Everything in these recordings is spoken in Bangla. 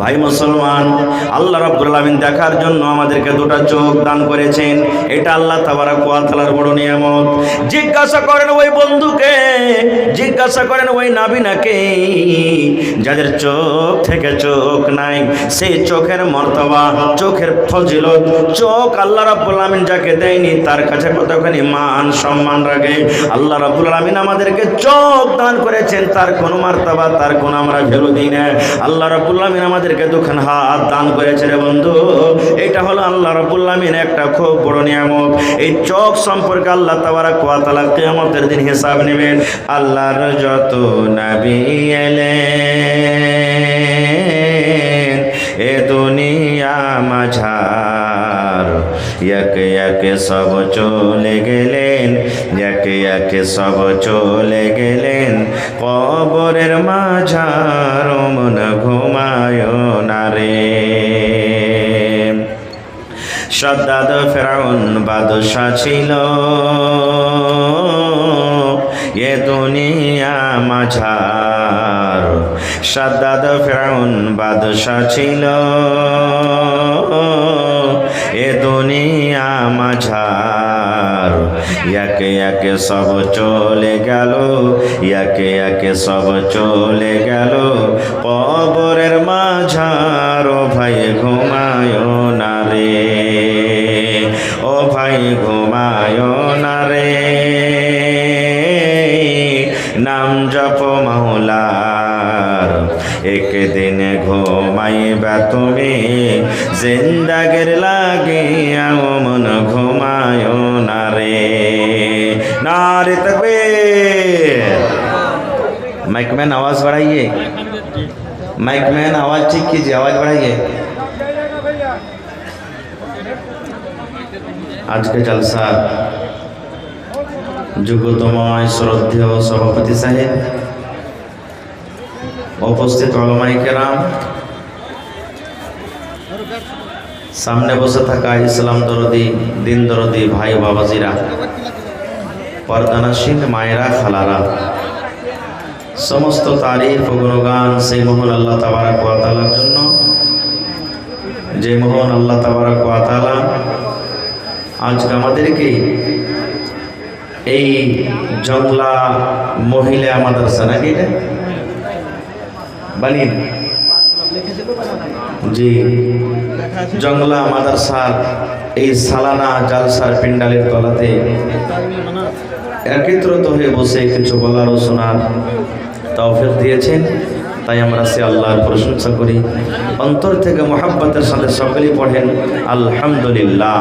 ভাই মুসলমান, আল্লাহ রাব্বুল আলামিন দেখার জন্য আমাদেরকে দুটো চোখ দান করেছেন। এটা আল্লাহ তাবারক ওয়া তাআলার বড় নিয়ামত। জিজ্ঞাসা করেন ওই বন্ধুকে, জিজ্ঞাসা করেন ওই নাবিনাকে যাদের চোখ থেকে চোখ নাই, সেই চোখের মর্তবা, চোখের ফজিলত, চোখ আল্লাহ রাব্বুল আলামিন যাকে দেয়নি তার কাছে কতখানি মান সম্মান রাখে। আল্লাহ রাব্বুল আলামিন আমাদেরকে চোখ দান করেছেন, তার কোনো মার্তবা, তার কোনো আমরা ভ্যালু দিই না। আল্লাহ রাব্বুল আলামিন আমাদেরকে দুখান হাত দান করেছে রে বন্ধু। এটা হলো আল্লাহ রাব্বুল আলামিন একটা খুব বড় নিয়ামত। এই চোখ সম্পর্কে আল্লাহ তাবারক ওয়া তাআলা কিয়ামতের দিন হিসাব নেবেন। আল্লাহর যত নবী এলেন এ দুনিয়া মাঝার, একে একে সব চলে গেলেন, একে একে সব চলে গেলেন কবরের মাঝার। মন ঘুমায় না রে। সাদ্দাদ ফেরাউন বাদশা ছিল এ দুনিয়া মাঝার, সাদ্দাদ ফেরাউন বাদশা ছিল এ দুনিয়া মাঝার। একে একে সব চলে গেল, একে একে সব চলে গেল কবরের মাঝার। ও ভাই ঘুমায় না রে, ও ভাই ঘুমায় না রে। নাম জপ মাওলার, একদিন ঘুমাইবা তুমি, জিন্দাগির লাগে মন ঘুমায় না রে। नारे तकबीर। माइकमैन आवाज़ बढ़ाइए, माइकमैन आवाज़ ठीक कीजिए, आवाज़ बढ़ाइए। आज के जलसा যোগ্যতময় শ্রদ্ধেয় সভাপতি সাহেব, উপস্থিত উলামায়ে কেরাম, সামনে বসে থাকা ইসলাম দরদি, দিন দরদি ভাই বাবাজিরা, পর্দানাসীন মায়েরা, খালারা, সমস্ত তারিফ ও গুণগান সেই মহান আল্লাহ তাবারক ওয়া তাআলার জন্য, যে মহান আল্লাহ তাবারক ওয়া তাআলা আজকে আমাদেরকে এই জংলা মহিলা মাদ্রাসা নাকি এটা বানিয়ে জি জংলা মাদ্রাসার এই সালানা জালসার পিন্ডালের তলাতে একত্রিত হয়ে বসে কিছু বলার ও শোনার তৌফিক দিয়েছেন। তাই আমরা সে আল্লাহর প্রশংসা করি, অন্তর থেকে মোহাব্বতের সাথে সকলেই পড়েন আলহামদুলিল্লাহ।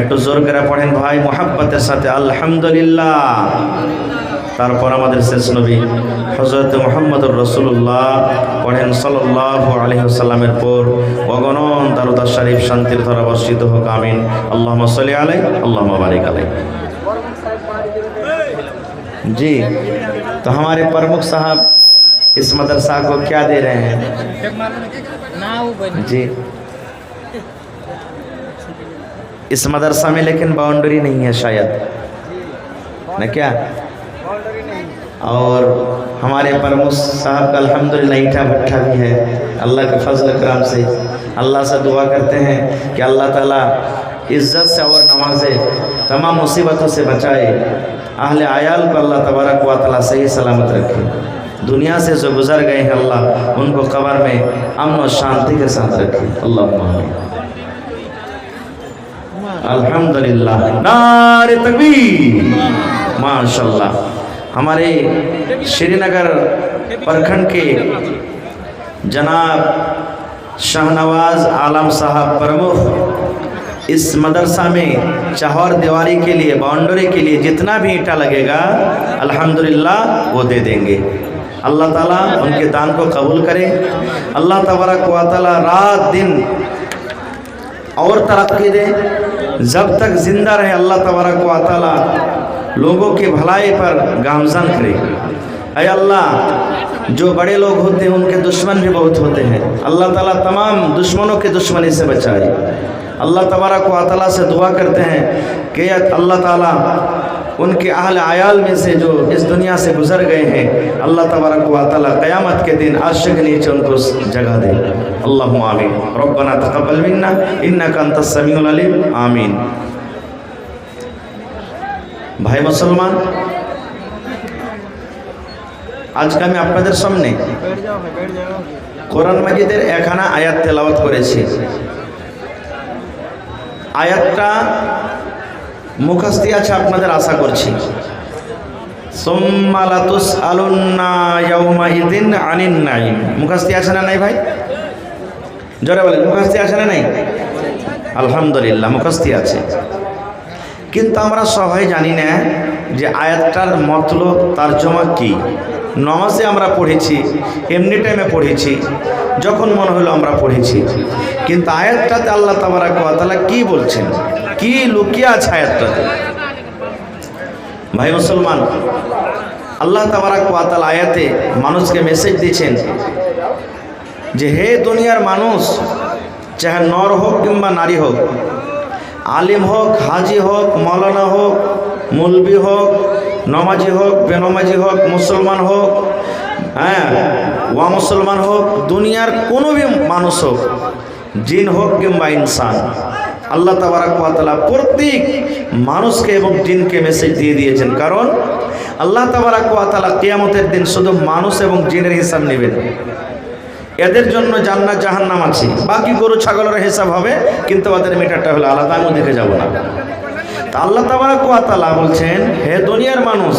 একটু জোর করে পড়েন ভাই, মোহাব্বতের সাথে আলহামদুলিল্লাহ। তারপর আমাদের শেষ নবী হযরত মুহাম্মদুর রাসূলুল্লাহ পড়েন সাল্লাল্লাহু আলাইহি ওয়াসাল্লামের পর অগণন দরুদ শরীফ শান্তির ধারা বর্ষিত হোক, আমিন। আল্লাহুম্মা সাল্লি আলাইহি, আল্লাহুম্মা বারিক আলাইহি। जी, तो हमारे प्रमुख साहब इस मदरसा को क्या दे रहे हैं जी? इस मदरसा में लेकिन बाउंड्री नहीं है शायद, न क्या? और हमारे प्रमुख साहब का अल्हम्दुलिल्लाह ईंटा भट्ठा भी है। अल्लाह के फजल करम से अल्लाह से दुआ करते हैं कि अल्लाह ताला इज़्ज़त से और नवाजे, तमाम मुसीबतों से बचाए। अहले आयाल को अल्लाह तबारक व तआला सही सलामत रखे। दुनिया से जो गुजर गए हैं अल्लाह उनको कब्र में अमन और शांति के साथ रखे। अल्लाहुम्मा आमीन। अल्हम्दुलिल्लाह, नारे तकबीर, माशाअल्लाह। हमारे श्रीनगर प्रखंड के जनाब शाहनवाज आलम साहब प्रमुख इस मदरसा में चहर दीवारी के लिए, बाउंड्री के लिए जितना भी ईंटा लगेगा अल्हम्दुलिल्लाह वो दे देंगे। अल्लाह ताला उनके दान को कबूल करे। अल्लाह तबारक व तआला रात दिन और तरक्की दे, जब तक जिंदा रहे अल्लाह तबारक व तआला लोगों की भलाई पर गामजन करे। ऐ अल्लाह, जो बड़े लोग होते हैं उनके दुश्मन भी बहुत होते हैं, अल्लाह ताला तमाम दुश्मनों के दुश्मनी से बचाए। अल्लाह तबारक व तआला से दुआ करते हैं कि अल्लाह ताला उनके अहल आयाल में से जो इस दुनिया से गुजर गए हैं, अल्लाह तबारक व तआला क़यामत के दिन अर्श के नीचे उनको जगह दे। अल्लाहुम्मा आमीन। रब्बना तक़ब्बल मिन्ना इन्नका अंतस समीउल अलीम। आमीन। भाई मुसलमान, আজকে আমি আপনাদের সামনে কোরআন মাজিদের একখানা আয়াত তেলাওয়াত করেছি। আয়াতটা মুখস্থি আছে আপনাদের, আশা করছি। সুম্মা লাতুসআলুন্না ইয়াওমাইযিন আনিন নাঈম। মুখস্থি আছে না নাই ভাই? জোরে বলেন, মুখস্থি আছে না নাই? আলহামদুলিল্লাহ, মুখস্থি আছে। কিন্তু আমরা সবাই জানি না যে আয়াতটার মতলব তরজমা কি। নমাজে আমরা পড়েছি, এমনি টাইমে পড়েছি, যখন মনে হলো আমরা পড়েছি, কিন্তু আয়াতটাতে আল্লাহ তাবারক ওয়া তাআলা কি বলছেন, কি লুকিয়ে আছে আয়াতটাতে? ভাই মুসলমান, আল্লাহ তাবারক ওয়া তাআলা আয়াতে মানুষকে মেসেজ দিচ্ছেন যে হে দুনিয়ার মানুষ, চাহে নর হোক কিংবা নারী হোক, আলিম হোক, হাজি হোক, মৌলানা হোক, মৌলবি হোক, নমাজি হোক, বেনমাজি হোক, মুসলমান হোক, হ্যাঁ ওয়া মুসলমান হোক, দুনিয়ার কোনো भी মানুষ হোক, জিন হোক কিংবা ইনসান, আল্লাহ তাবারক ওয়া তাআলা প্রত্যেক মানুষকে এবং জিনকে মেসেজ দিয়ে দিয়েছেন। কারণ আল্লাহ তাবারক ওয়া তাআলা কিয়ামতের দিন শুধু মানুষ এবং জিনের হিসাব নেবেন। এদের জন্য জান্নাত জাহান্নাম আছে, বাকি গরু ছাগলের হিসাব হবে, কিন্তু ওদের মিটারটা হলো আলাদা, আমি দেখে যাব না। তা আল্লাহ তাবারক ওয়া তাআলা বলছেন, হে দুনিয়ার মানুষ,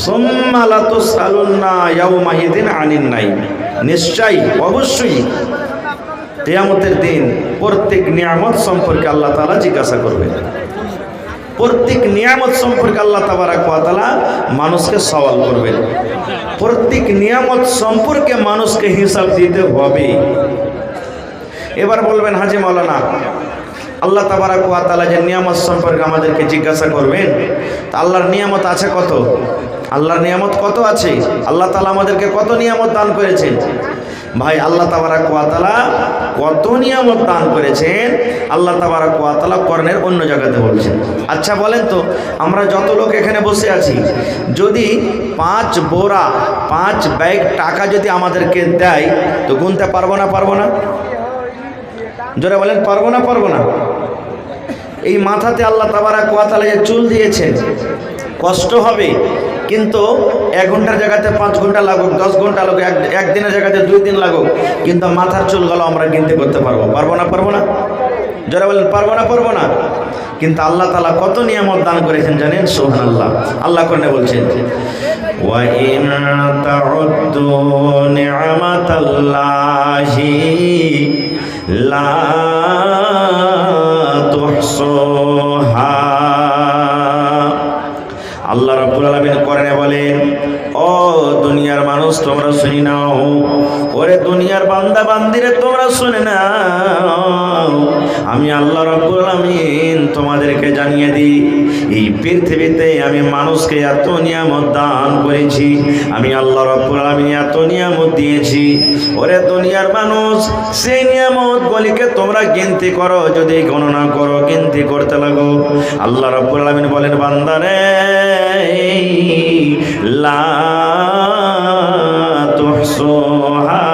সুম্মা লাতুসআলুন্না ইয়াওমাইযিন আনিন নাঈম। নিশ্চয়ই, অবশ্যই কিয়ামতের দিন প্রত্যেক নিয়ামত সম্পর্কে আল্লাহ তাআলা জিজ্ঞাসা করবেন। প্রত্যেক নিয়ামত সম্পর্কে আল্লাহ তাবারক ওয়া তাআলা মানুষকে সওয়াল করবেন। প্রত্যেক নিয়ামত সম্পর্কে মানুষকে হিসাব দিতে হবে। এবার বলবেন, হাজি মাওলানা, আল্লাহ তাবারক ওয়া তাআলা যে নিয়ামত সম্পর্কে আমাদেরকে জিজ্ঞাসা করবেন, তা আল্লাহর নিয়ামত আছে কত? আল্লাহর নিয়ামত কত আছে? আল্লাহ তাআলা আমাদেরকে কত নিয়ামত দান করেছেন? ভাই, আল্লাহ তাবারক ওয়া তাআলা কত নিয়ামত দান করেছেন আল্লাহ তাবারক ওয়া তাআলা কোরআনের অন্য জায়গাতে বলছেন। আচ্ছা বলেন তো, আমরা যত লোক এখানে বসে আছি, যদি 5 বোরা 5 ব্যাগ টাকা যদি আমাদেরকে দেয়, তো গুনতে পারবো না? পারবো না? জোরে বলেন, পারবো না? পারবো না? এই মাথাতে আল্লাহ তাবারক ওয়া তাআলা যে চুল দিয়েছেন, কষ্ট হবে, কিন্তু 1 ঘন্টার জায়গাতে 5 ঘন্টা লাগুক, 10 ঘন্টা লাগুক, একদিনের জায়গাতে 2 দিন লাগুক, কিন্তু মাথার চুলগুলো আমরা গিনতে করতে পারবো। পারবো না? পারবো না? যারা বলেন পারবো না? পারবো না? কিন্তু আল্লাহ তাআলা কত নিয়ামত দান করেছেন জানেন? সুবহানাল্লাহ। আল্লাহ কোরআনে বলছেন, ওয়া ইন তাউদ্দু নি'মাতাল্লাহি লা তুহসুহা। আল্লাহ রাব্বুল আলামিন কোরআনে বলেন, ও দুনিয়ার মানুষ তোমরা শুনে নাও, ওরে দুনিয়ার বান্দা বান্দিরে তোমরা শুনে নাও, আমি আল্লাহ রাব্বুল আলামিন তোমাদেরকে জানিয়ে দিই, এই পৃথিবীতে আমি মানুষকে এত নিয়ামত দান করেছি, আমি আল্লাহ রাব্বুল আলামিন এত নিয়ামত দিয়েছি। ওরে দুনিয়ার মানুষ, সেই নিয়ামতগুলিকে তোমরা গিনতি করো, যদি গণনা করো, গিনতি করতে লাগো, আল্লাহ রাব্বুল আলামিন বলেন, বান্দারে লা তুহসুহা,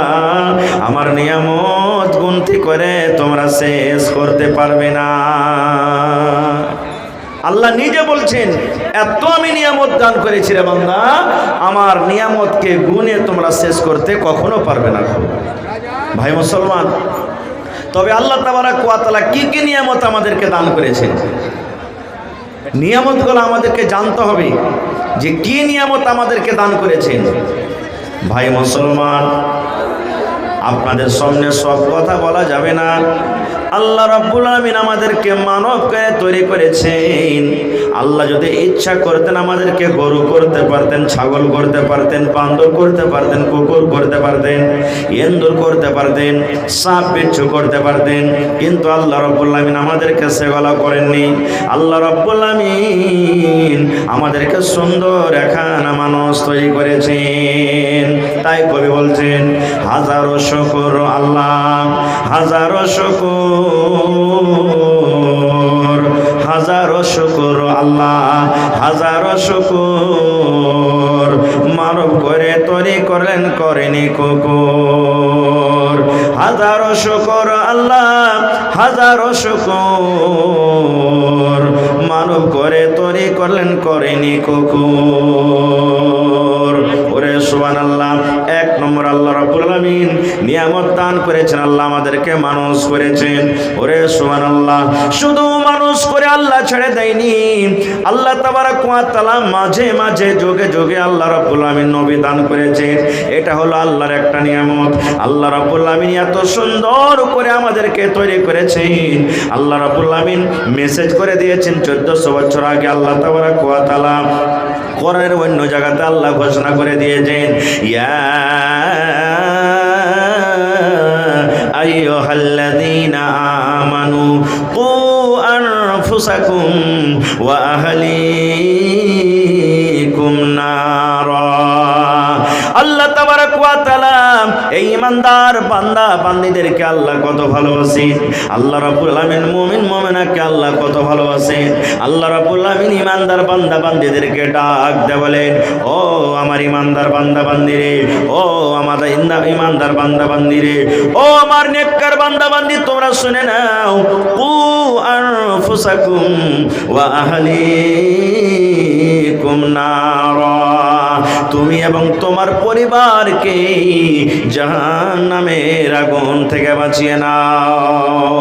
আমার নিয়ামত গুনতি করে তোমরা শেষ করতে পারবে না। আল্লাহ নিজে বলছেন, এত আমি নিয়ামত দান করেছি রে বান্দা, আমার নিয়ামতকে গুনে তোমরা শেষ করতে কখনো পারবে না। ভাই মুসলমান, তবে আল্লাহ তাবারক ওয়া তাআলা কি কি নিয়ামত আমাদেরকে দান করেছেন, নিয়ামতগুলো আমাদেরকে জানতে হবে যে কি নিয়ামত আমাদেরকে দান করেছেন। ভাই মুসলমান, আপনাদের সামনে সব কথা বলা যাবে না। আল্লাহ রাব্বুল আলামিন আমাদেরকে মানব করে তৈরি করেছেন। আল্লাহ যদি ইচ্ছা করতেন আমাদেরকে গরু করতে পারতেন, ছাগল করতে পারতেন, বান্দর করতে পারতেন, কুকুর করতে পারতেন, এন্দুর করতে পারতেন, সাপ বিচ্ছু করতে পারতেন, কিন্তু আল্লাহ রাব্বুল আলামিন আমাদেরকে সেগুলো করেননি। আল্লাহ রাব্বুল আলামিন আমাদেরকে সুন্দর একখানা মানুষ তৈরি করেছেন। তাই কবি বলছেন, হাজারো শুকর আল্লাহ, হাজারো শুকর, হাজারো শুকর আল্লাহ, হাজারো শুকর। মানব করে তৈরি করলেন, করেনি কুকুর। হাজারো শুকর আল্লাহ, হাজারো শুকর। মানব করে তৈরি করলেন, করেনি কুকুর। ওরে সুবহানাল্লাহ। এক নম্বর আল্লাহ রাব্বুল আলামিন নিয়ামত দান করেছেন, আল্লাহ আমাদেরকে মানুষ করেছেন। ওরে সুবহানাল্লাহ। শুধু মানুষ করে আল্লাহ ছেড়ে দেয়নি, আল্লাহ তাবারক ওয়া তাআলা মাঝে মাঝে যোগে যোগে আল্লাহ রাব্বুল আলামিন নবী দান করেছেন। এটা হলো আল্লাহর একটা নিয়ামত। আল্লাহ রাব্বুল আলামিন এত সুন্দর করে আমাদেরকে তৈরি করেছেন। আল্লাহ রাব্বুল আলামিন মেসেজ করে দিয়েছেন 1400 বছর আগে। আল্লাহ তাবারক ওয়া তাআলা কোরআনের অন্য জায়গাতে আল্লাহ ঘোষণা করে দিয়েছেন, ইয়া আইয়ুহাল্লাযীনা আমানু কু আনফুসাকুম ওয়া আহলিকুম নারা। আল্লাহ তাবারক ওয়া তাআলা এই ইমানদার বান্দা বান্দীদেরকে আল্লাহ কত ভালোবাসেন। আল্লাহ রাব্বুল আলামিন মুমিন মুমিনাকে আল্লাহ কত ভালোবাসেন। আল্লাহ রাব্বুল আলামিন ইমানদার বান্দা বান্দীদেরকে ডাক দিয়ে বলেন, ও আমার ইমানদার বান্দা বান্দীরে, ও আমাদের ইমানদার বান্দা বান্দীরে, ও আমার নেককার বান্দা বান্দী, তোমরা শুনে নাও, কু আনফুসাকুম ওয়া আহলিকুম নারা। তুমি এবং তোমার পরিবারকে জাহান্নামের আগুন থেকে বাঁচিয়ে নাও।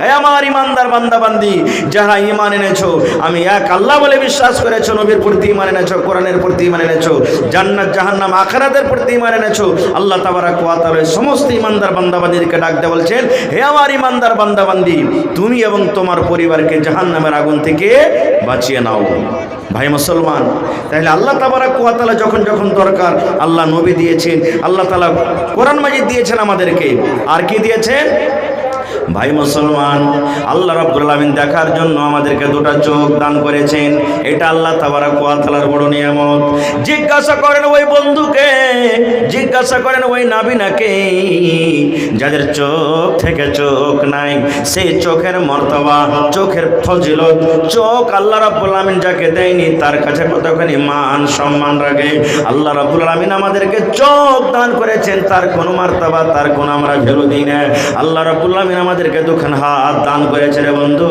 এই আমার ইমানদার বান্দা বান্দি, যারা ঈমান এনেছো, আমি এক আল্লাহ বলে বিশ্বাস করেছো, নবীর প্রতি ঈমান এনেছো, কোরআনের প্রতি ঈমান এনেছো, জান্নাত জাহান্নাম আখিরাতের প্রতি ঈমান এনেছো, আল্লাহ তাবারক ওয়া তাআলা সমস্ত ঈমানদার বান্দা বান্দীদেরকে ডাক দিয়ে বলছেন, হে আমার ঈমানদার বান্দা বান্দি, তুমি এবং তোমার পরিবারকে জাহান্নামের আগুন থেকে বাঁচিয়ে নাও। ভাই মুসলমান, তাহলে আল্লাহ তাবারক ওয়া তাআলা যখন যখন দরকার আল্লাহ নবী দিয়েছেন, আল্লাহ তাআলা কোরআন মাজিদ দিয়েছেন আমাদেরকে। আর কি দিয়েছেন ভাই মুসলমান? আল্লাহ রাব্বুল আলামিন দেখার জন্য আমাদেরকে দুটো চোখ দান করেছেন। এটা আল্লাহ তাবারক ওয়া তাআলার বড় নিয়ামত। জিজ্ঞাসা করেন ওই বন্ধুকে, জিজ্ঞাসা করেন ওই নাবিনাকে, যাদের চোখ থেকে চোখ নাই, সেই চোখের মর্তবা, চোখের ফজিলত, চোখ আল্লাহ রাব্বুল আলামিন যাকে দেয়নি তার কাছে কতখানি মান সম্মান রাখে। আল্লাহ রাব্বুল আলামিন আমাদেরকে চোখ দান করেছেন, তার কোনো মার্তবা, তার কোনো আমরা ভ্যালু দিই না। আল্লাহ রাব্বুল আলামিন আমাদেরকে দুখান হাত দান করেছে রে বন্ধু।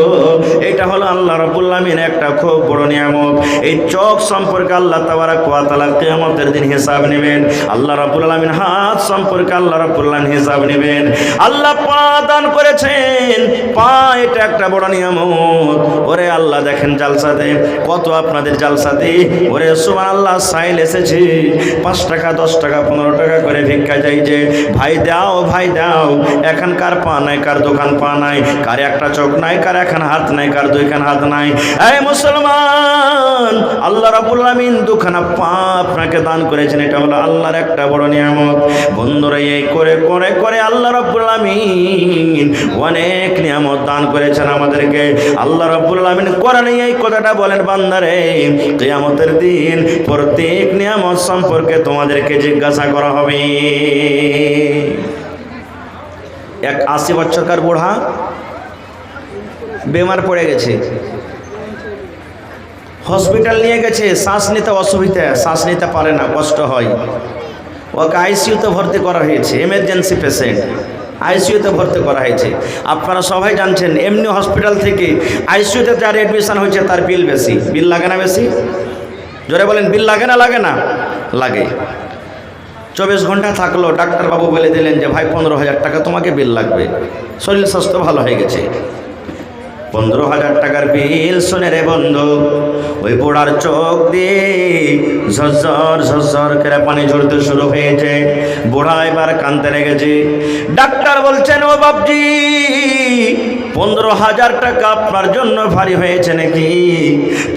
এটা হলো আল্লাহ রাব্বুল আলামিন একটা খুব বড় নিয়ামত। এই চোখ সম্পর্কে আল্লাহ তাবারক ওয়া তাআলা কিয়ামতের দিন হিসাব নেবেন। আল্লাহ রাব্বুল আলামিন হাত সম্পর্কে আল্লাহ রাব্বুল আলামিন হিসাব নেবেন। আল্লাহ পা দান করেছেন, পা এটা একটা বড় নিয়ামত। ওরে আল্লাহ দেখেন জালসাতে কত, আপনাদের জালসাতে ওরে সুবহানাল্লাহ সাইল এসেছে, 5 টাকা 10 টাকা 15 টাকা করে ভিক্ষা চাই যে ভাই দাও ভাই দাও। এখানকার পা নাই, কার দোকান পা নাই, কার একটা চোখ নাই, কার এখন হাত নাই, কার দুইখান হাত নাই। এই মুসলমান, আল্লাহ রাব্বুল আলামিন দুখানা পা আপনাকে দান করেছেন। এটা হলো আল্লাহর একটা বড় নিয়ামত। বন্ধুরা, এই করে করে করে আল্লাহ রাব্বুল আলামিন অনেক নিয়ামত দান করেছেন আমাদেরকে। আল্লাহ রাব্বুল আলামিন কোরআনে এই কথাটা বলেন, বান্দারে কিয়ামতের দিন প্রত্যেক নিয়ামত সম্পর্কে তোমাদেরকে জিজ্ঞাসা করা হবে। এক 80 বছরকার বুড়া বেমার পড়ে গেছে, হসপিটাল নিয়ে গেছে, শ্বাস নিতে অসুবিধা, শ্বাস নিতে পারে না, কষ্ট হয়। ওকে আইসিইউতে ভর্তি করা হয়েছে, এমার্জেন্সি পেশেন্ট, আইসিইউতে ভর্তি করা হয়েছে। আপনারা সবাই জানছেন এমনি হসপিটাল থেকে আইসিইউতে যার অ্যাডমিশন হয়েছে তার বিল বেশি। বিল লাগে না বেশি? জোরে বলেন, বিল লাগে না লাগে না? লাগে। 24 ঘন্টা থাকলো, ডাক্তারবাবু বলে দিলেন যে ভাই 15,000 টাকা তোমাকে বিল লাগবে, শরীর স্বাস্থ্য ভালো হয়ে গেছে। 15,000 টাকার বিল শুনে রে বন্ধু, ওই বুড়ার চোখ দিয়ে ঝরঝর ঝরঝর করে পানি ঝরতে শুরু হয়েছে। বুড়া এবার কাঁদতে লেগেছে। ডাক্তার বলছেন, ও বাপজি 15,000 টাকা আপনার জন্য ভারী হয়েছে নাকি?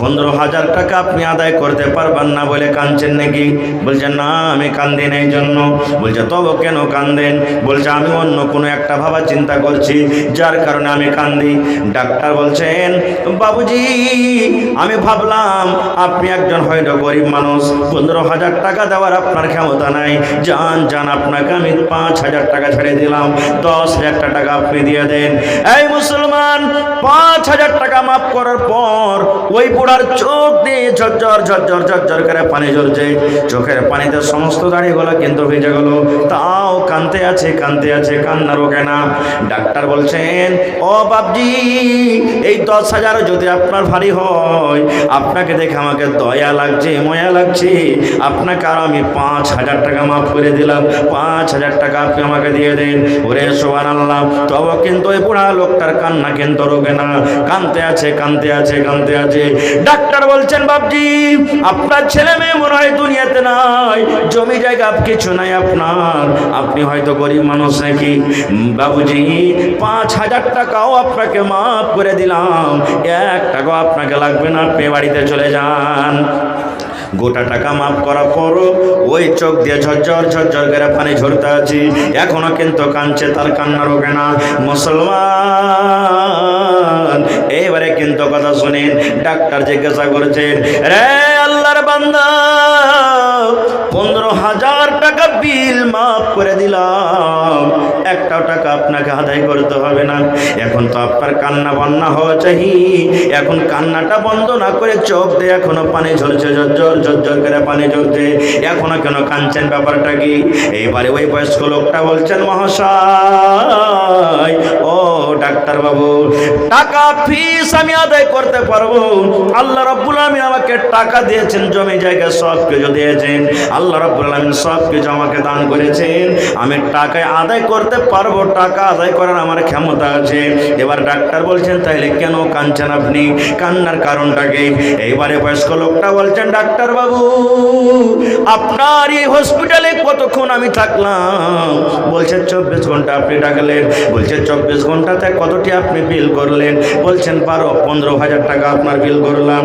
15,000 টাকা আপনি আদায় করতে পারবেন না বলে কাঁদছেন নাকি? বলছেন না, আমি কান্দি না এই জন্য। বলছে তবে কেন কান্দেন? বলছে আমি অন্য কোনো একটা ভাবা চিন্তা করছি, যার কারণে আমি কান্দি। ডাক্তার বলছেন, বাবুজি আমি ভাবলাম আপনি একজন হয়তো গরিব মানুষ, 15,000 টাকা দেওয়ার আপনার ক্ষমতা নাই। যান যান, আপনাকে আমি 5,000 টাকা ছেড়ে দিলাম, 10,000 টাকা আপনি দিয়ে দেন। এই মুসলমান, 5,000 টাকা মাফ করার পর ওই বুড়ার চোখ দিয়ে ঝরঝর ঝরঝর ঝরঝর করে পানি ঝরছে। চোখের পানিতে সমস্ত দাড়িগুলো কিন্তু ভিজে গেল, তাও কাঁদতে আছে কাঁদতে আছে, কান্না রোকে না। ডাক্তার বলছেন, ও বাপজি, এই 10,000 যদি আপনার ভারী হয়, আপনাকে দেখে আমাকে দয়া লাগছে, ময়া লাগছে, আপনাকে আর আমি 5,000 টাকা মাফ করে দিলাম, 5,000 টাকা আপনি আমাকে দিয়ে দেন। ওরে সুবহানাল্লাহ, তবে কিন্তু ওই বুড়া লোকটার কান্না কিন্তু রোকে না, কাঁদতে আছে কাঁদতে আছে কাঁদতে আছে। ডাক্তার বলছেন, বাপজি, আপনার ছেলে মেয়ে মনে হয় দুনিয়াতে নাই, জমি জায়গা কিছু নাই আপনার, আপনি হয়তো গরিব মানুষ নাকি? বাবুজি, 5,000 টাকাও আপনাকে মাফ করে দিলাম, 1 টাকাও আপনাকে লাগবে না, আপনি বাড়িতে চলে যান। গোটা টাকা মাফ করার পরও ওই চোখ দিয়ে ঝরঝর ঝরঝর করে পানি ঝরতে আছে, এখনো কিন্তু কাঁদছে, তার কান্না রোকে না। মুসলমান, এবারে কিন্তু কথা শুনেন, ডাক্তার জিজ্ঞাসা করছেন, রে আল্লাহর বান্দা, 15,000 টাকা বিল মাফ করে দিলাম, 1টাও টাকা আপনাকে আদায় করতে হবে না। এখন তো আপনার কান্না বন্যা হওয়া চাই, এখন কান্নাটা বন্ধ না করে চোখ দিয়ে এখনো পানি ঝরছে, ঝরঝর ঝরঝর করে পানি ঝরছে, এখনো কেন কাঁদছেন, ব্যাপারটা কি? এইবারে ওই বয়স্ক লোকটা বলছেন, মহাশয়, ও ডাক্তার বাবু, টাকা ফিস আমি আদায় করতে পারবো, আল্লাহ রাব্বুল আলামিন আমাকে টাকা দিয়েছেন, জমি জায়গা সব কিছু দিয়েছেন, আল্লাহ রাব্বুল আলামিন সব কিছু আমাকে দান করেছেন, আমি টাকায় আদায় করতে পারবো, টাকা আদায় করার আমার ক্ষমতা আছে। এবার ডাক্তার বলছেন, তাইলে কেন কাঁদছেন আপনি, কান্নার কারণটা কি? এইবারে বয়স্ক লোকটা বলছেন, ডাক্তার বাবু, আপনার এই হসপিটালে কতক্ষণ আমি থাকলাম? বলছে 24 ঘন্টা আপনি ডাকলেন। বলছে 24 ঘন্টাতে কতটি আপনি বিল করলেন? বলছেন 15,000 টাকা আপনার বিল করলাম।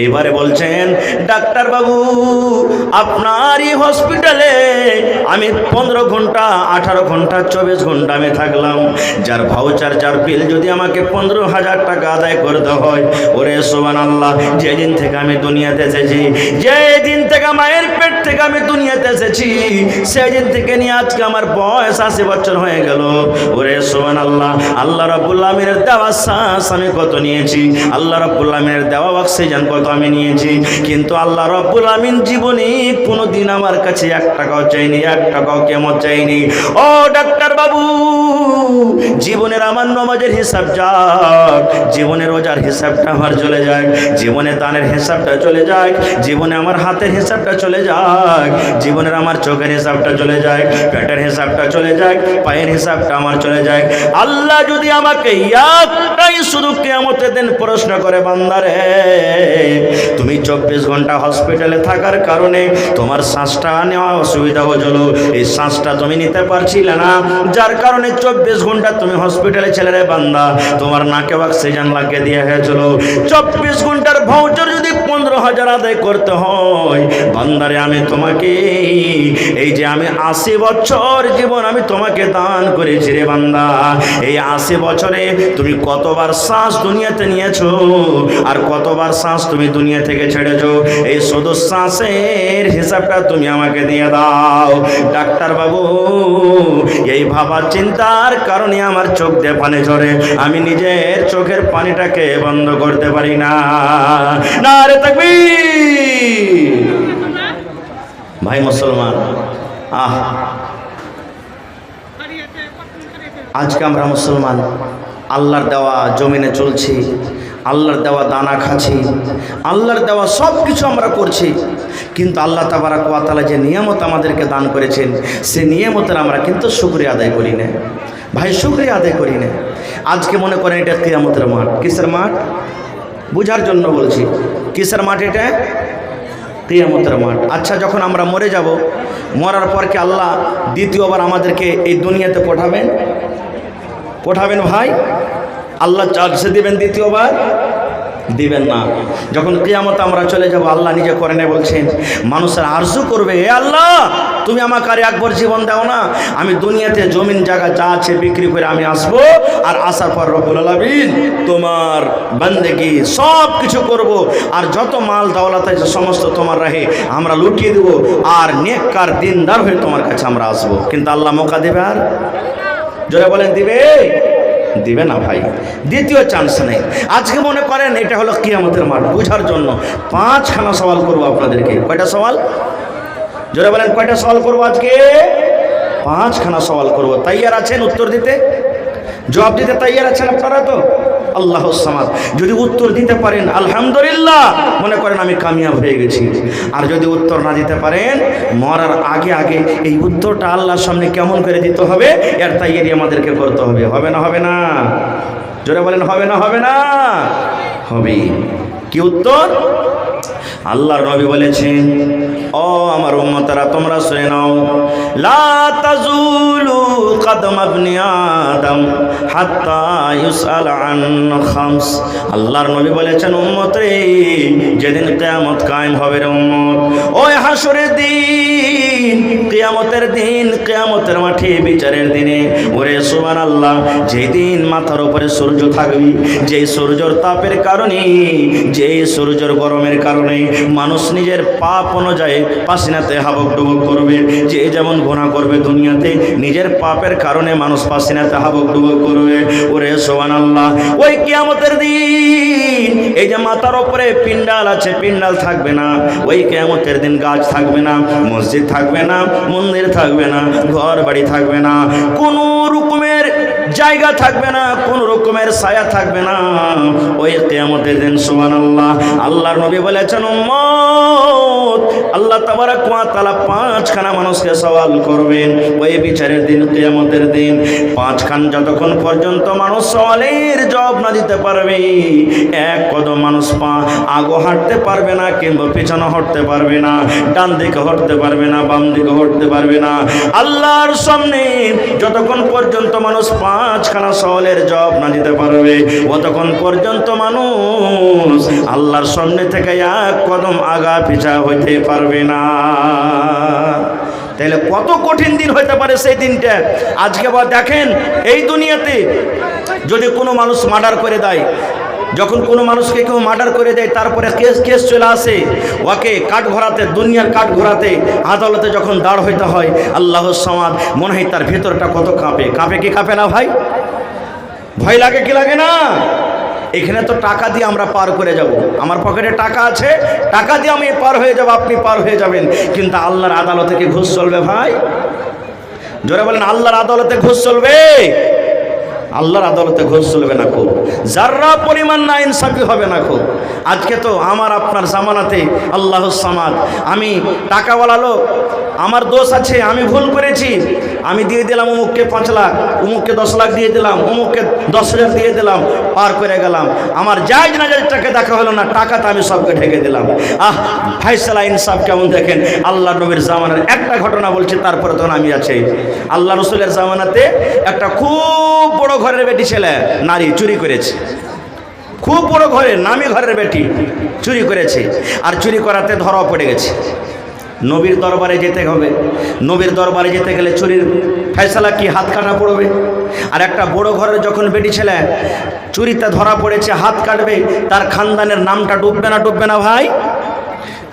এইবারে বলছেন, ডাক্তার বাবু, আপনার এই হসপিটালে আমি 15 ঘন্টা, 18 ঘন্টা, 24 ঘন্টা আমি থাকলাম, যার ভাউচার, যার বিল যদি আমাকে 15,000 টাকা আদায় করতে হয়, ওরে সুবহানাল্লাহ, যেদিন থেকে আমি দুনিয়াতে এসেছি, যেদিন থেকে মায়ের পেট থেকে আমি দুনিয়াতে এসেছি, সেদিন থেকে নিয়ে আজকে আমার বয়স 80 বছর হয়ে গেল। ওরে সুবহানাল্লাহ, আল্লাহ রাব্বুল আমিনের দেওয়া শ্বাস আমি কত নিয়েছি, আল্লাহ রাব্বুল আমিনের দেওয়া অক্সিজেন কত আমি নিয়েছি, কিন্তু আল্লাহ রাব্বুল আমিন জীবনে কোনোদিন আমার কাছে 1 টাকাও চাইনি, 1 টাকাও কেমন চাইনি। ও ডাক্তার বাবু, জীবনের আমার নামাজের হিসাব যাক, জীবনের রোজার হিসাবটা আমার চলে যাক, জীবনে দানের হিসাবটা চলে যাক, জীবনে আমার হাতের হিসাবটা চলে যাক, জীবনের আমার চোখের হিসাবটা চলে যায়, পেটের হিসাবটা চলে যায়, পায়ের হিসাবটা আমার চলে যায়, আল্লাহ যদি আমাকে একটাই শুধু কিয়ামতের দিন প্রশ্ন করে, বান্দারে, তুমি 24 ঘন্টা হসপিটালে থাকার কারণে তোমার শ্বাসটা নেওয়া অসুবিধা হয়েছিল, এই শ্বাসটা তুমি নিতে পারছিলে না, যার কারণে 24 ঘন্টা তুমি হসপিটালে ছিলে রে বান্দা, তোমার নাকে অক্সিজেন লাগিয়ে দিয়ে হয়েছিল। 24 ঘন্টার ভাউচার যদি 15,000 আদায় করতে হয়, বান্দারে, আমি তোমাকে এই যে আমি 80 বছর জীবন আমি তোমাকে দান করেছি রে বান্দা, এই 80 বছরে তুমি কতবার শ্বাস দুনিয়াতে নিয়েছো আর কতবার শ্বাস তুমি দুনিয়া থেকে ছেড়েছো, এই শুধু শ্বাসের হিসাবটা তুমি আমাকে দিয়ে দাও। ডাক্তার বাবু, এই ভাবার চিন্তার কারণে আমার চোখ দিয়ে পানি ঝরে, আমি নিজের চোখের পানিটাকে বন্ধ করতে পারি না। নারে তাকবীর! ভাই মুসলমান, আজকে আমরা মুসলমান আল্লাহর দেওয়া জমিনে চলছি, আল্লাহর দেওয়া দানা খাচ্ছি, আল্লাহর দেওয়া সব কিছু আমরা করছি, কিন্তু আল্লাহ তাবারাক ওয়া তাআলা যে নিয়ামত আমাদেরকে দান করেছেন, সে নিয়ামতের আমরা কিন্তু শুকরিয়া আদায় করি না। ভাই, শুকরিয়া আদায় করি না। আজকে মনে করেন এটা কিয়ামতের মাঠ। কিসের মাঠ? বুঝার জন্য বলছি, কিসের মাঠ এটা? কিয়ামতের মাঠ। আচ্ছা, যখন আমরা মরে যাব, মরার পর কি আল্লাহ দ্বিতীয়বার আমাদেরকে এই দুনিয়াতে পাঠাবেন? পাঠাবেন ভাই? আল্লাহ চান্স দিবেন দ্বিতীয়বার? দিবেন না। যখন কিয়ামতে আমরা চলে যাব, আল্লাহ নিজে করে নেয়, বলছেন মানুষের আরজু করবে, এ আল্লাহ, তুমি আমাকে আর একবার জীবন দাও না, আমি দুনিয়াতে জমিন জায়গা যা আছে বিক্রি করে আমি আসবো, আর আসার পর রব্বুল আলামিন তোমার বান্দেগি সব কিছু করব, আর যত মাল দৌলত আছে সমস্ত তোমার রাহে আমরা লুটিয়ে দেবো, আর নেককার দিনদার হয়ে তোমার কাছে আমরা আসবো। কিন্তু আল্লাহ মৌকা দেবে? আর জোরে বলেন, দিবে? দিবে না ভাই, দ্বিতীয় চান্স নেই। আজকে মনে করেন এটা হলো কিয়ামতের মাঠ, বুঝার জন্য 5খানা সওয়াল করবো আপনাদেরকে। কয়টা সওয়াল? জোরে বলেন, কয়টা সওয়াল করবো আজকে? 5খানা সওয়াল করবো। তাইয়ার আছেন উত্তর দিতে, জবাব দিতে তাইয়ার আছেন আপনারা তো? আল্লাহু সামাদ। যদি উত্তর দিতে পারেন আলহামদুলিল্লাহ, মনে করেন আমি কামিয়াব হয়ে গেছি। আর যদি উত্তর না দিতে পারেন, মরার আগে আগে এই উত্তরটা আল্লাহর সামনে কেমন করে দিতে হবে, এর তাইয়ারি আমাদেরকে করতে হবে। হবে না? হবে না? জোরে বলেন, হবে না? হবে না? হবে। কি উত্তর? আল্লাহর নবী বলেছেন, ও আমার উম্মতরা তোমরা শুনে নাও, লা তাজুলু কদম ইবনে আদম হাত্তা ইউসআল আন খামস। আল্লাহর নবী বলেছেন, উম্মত রে, যেদিন কিয়ামত কায়েম হবে রে উম্মত, ওই হাসরের দিন, কিয়ামতের দিন, কিয়ামতের মাঠে বিচারের দিনে, ওরে সুবহানাল্লাহ, যেদিন মাথার উপরে সূর্য থাকবে, যেই সূর্যের তাপের কারণে, যেই সূর্যের গরমের কারণে মানুষ নিজের পাপ অনুযায়ী পাসিনাতে হাবক ডুবক করবে। যে যেমন গুনাহ করবে দুনিয়াতে, নিজের পাপের কারণে মানুষ পাসিনাতে হাবক ডুবক করবে। ওরে সুবহানাল্লাহ, ওই কিয়ামতের দিন এই যে মাথার উপরে পিণ্ডাল আছে, পিণ্ডাল থাকবে না। ওই কিয়ামতের দিন গাছ থাকবে না, মসজিদ থাকবে না, মন্দির থাকবে না, ঘর বাড়ি থাকবে না, কোনো রকমের জায়গা থাকবে না, কোন রকমের ছায়া থাকবে না ওই কিয়ামতের দিন। সুবহানাল্লাহ। আল্লাহর নবী বলেছেন, উম্মত, আল্লাহ তাবারক ওয়া তাআলা 5খানা মানুষকে সওয়াল করবেন ওই বিচারের দিন, কিয়ামতের দিন। 5খান যতক্ষণ পর্যন্ত মানুষ সওয়ালের জবাব না দিতে পারবে, এক কদম মানুষ পা আগো হাঁটতে পারবে না, কিংবা পিছনে হাঁটতে পারবে না, ডান দিকে হাঁটতে পারবে না, বাম দিকে হাঁটতে পারবে না। আল্লাহর সামনে যতক্ষণ পর্যন্ত মানুষ 5খানা সওয়ালের জবাব না দিতে পারবে, অতক্ষণ পর্যন্ত মানুষ আল্লাহর সামনে থেকে এক কদম আগা পিছা হইতে পারবে না। তাহলে কত কঠিন দিন হইতে পারে সেই দিনটা। আজকে বা দেখেন, এই দুনিয়াতে যদি কোনো মানুষ মার্ডার করে দেয়, যখন কোনো মানুষকে কেউ মার্ডার করে দেয়, তারপরে কেস চলে আসে, ওকে কাঠ ঘোরাতে, দুনিয়ার কাঠ ঘোরাতে, আদালতে যখন দাঁড় হইতে হয়, আল্লাহর সামাদ, মনে হয় তার ভেতরটা কত কাঁপে। কাঁপে কি কাঁপে না ভাই? ভয় লাগে কি লাগে না? এখানে তো টাকা দিয়ে আমরা পার করে যাব, আমার পকেটে টাকা আছে, টাকা দিয়ে আমি পার হয়ে যাব, আপনি পার হয়ে যাবেন। কিন্তু আল্লাহর আদালতে কি ঘুষ চলবে ভাই? জোরে বলেন, আল্লাহর আদালতে ঘুষ চলবে? আল্লাহর আদালতে ঘুষ চলবে না, খুব যারা পরিমাণ না ইনসাফি হবে না খুব। আজকে তো আমার আপনার জামানাতে আল্লাহর সামাদ, আমি টাকাওয়ালা লোক, আমার দোষ আছে, আমি ভুল করেছি, আমি দিয়ে দিলাম অমুককে 5 লাখ, অমুককে 10 লাখ দিয়ে দিলাম, অমুককে 10,000 দিয়ে দিলাম, পার করে গেলাম। আমার জায়েজ নাজায়েজ টাকা দেখা হলো না, টাকাতে আমি সবকে ঢেকে দিলাম। ফায়সালা ইনসাফ কেমন দেখেন। আল্লাহ নবীর জামানার একটা ঘটনা বলছি, তারপরে তখন আমি আছি। আল্লাহ রসুলের জামানাতে একটা খুব বড় ঘরের বেটি ছেলে নারী চুরি করেছে, খুব বড় ঘরের নামি ঘরের বেটি চুরি করেছে, আর চুরি করাতে ধরা পড়ে গেছে। নবীর দরবারে যেতে হবে, নবীর দরবারে যেতে গেলে চুরির ফয়সালা কি, হাত কাটা পড়বে। আর একটা বড় ঘরের যখন বেটি ছেলে চুরিতে ধরা পড়েছে, হাত কাটবে, তার খানদানের নামটা ডুববে না? ডুববে না ভাই?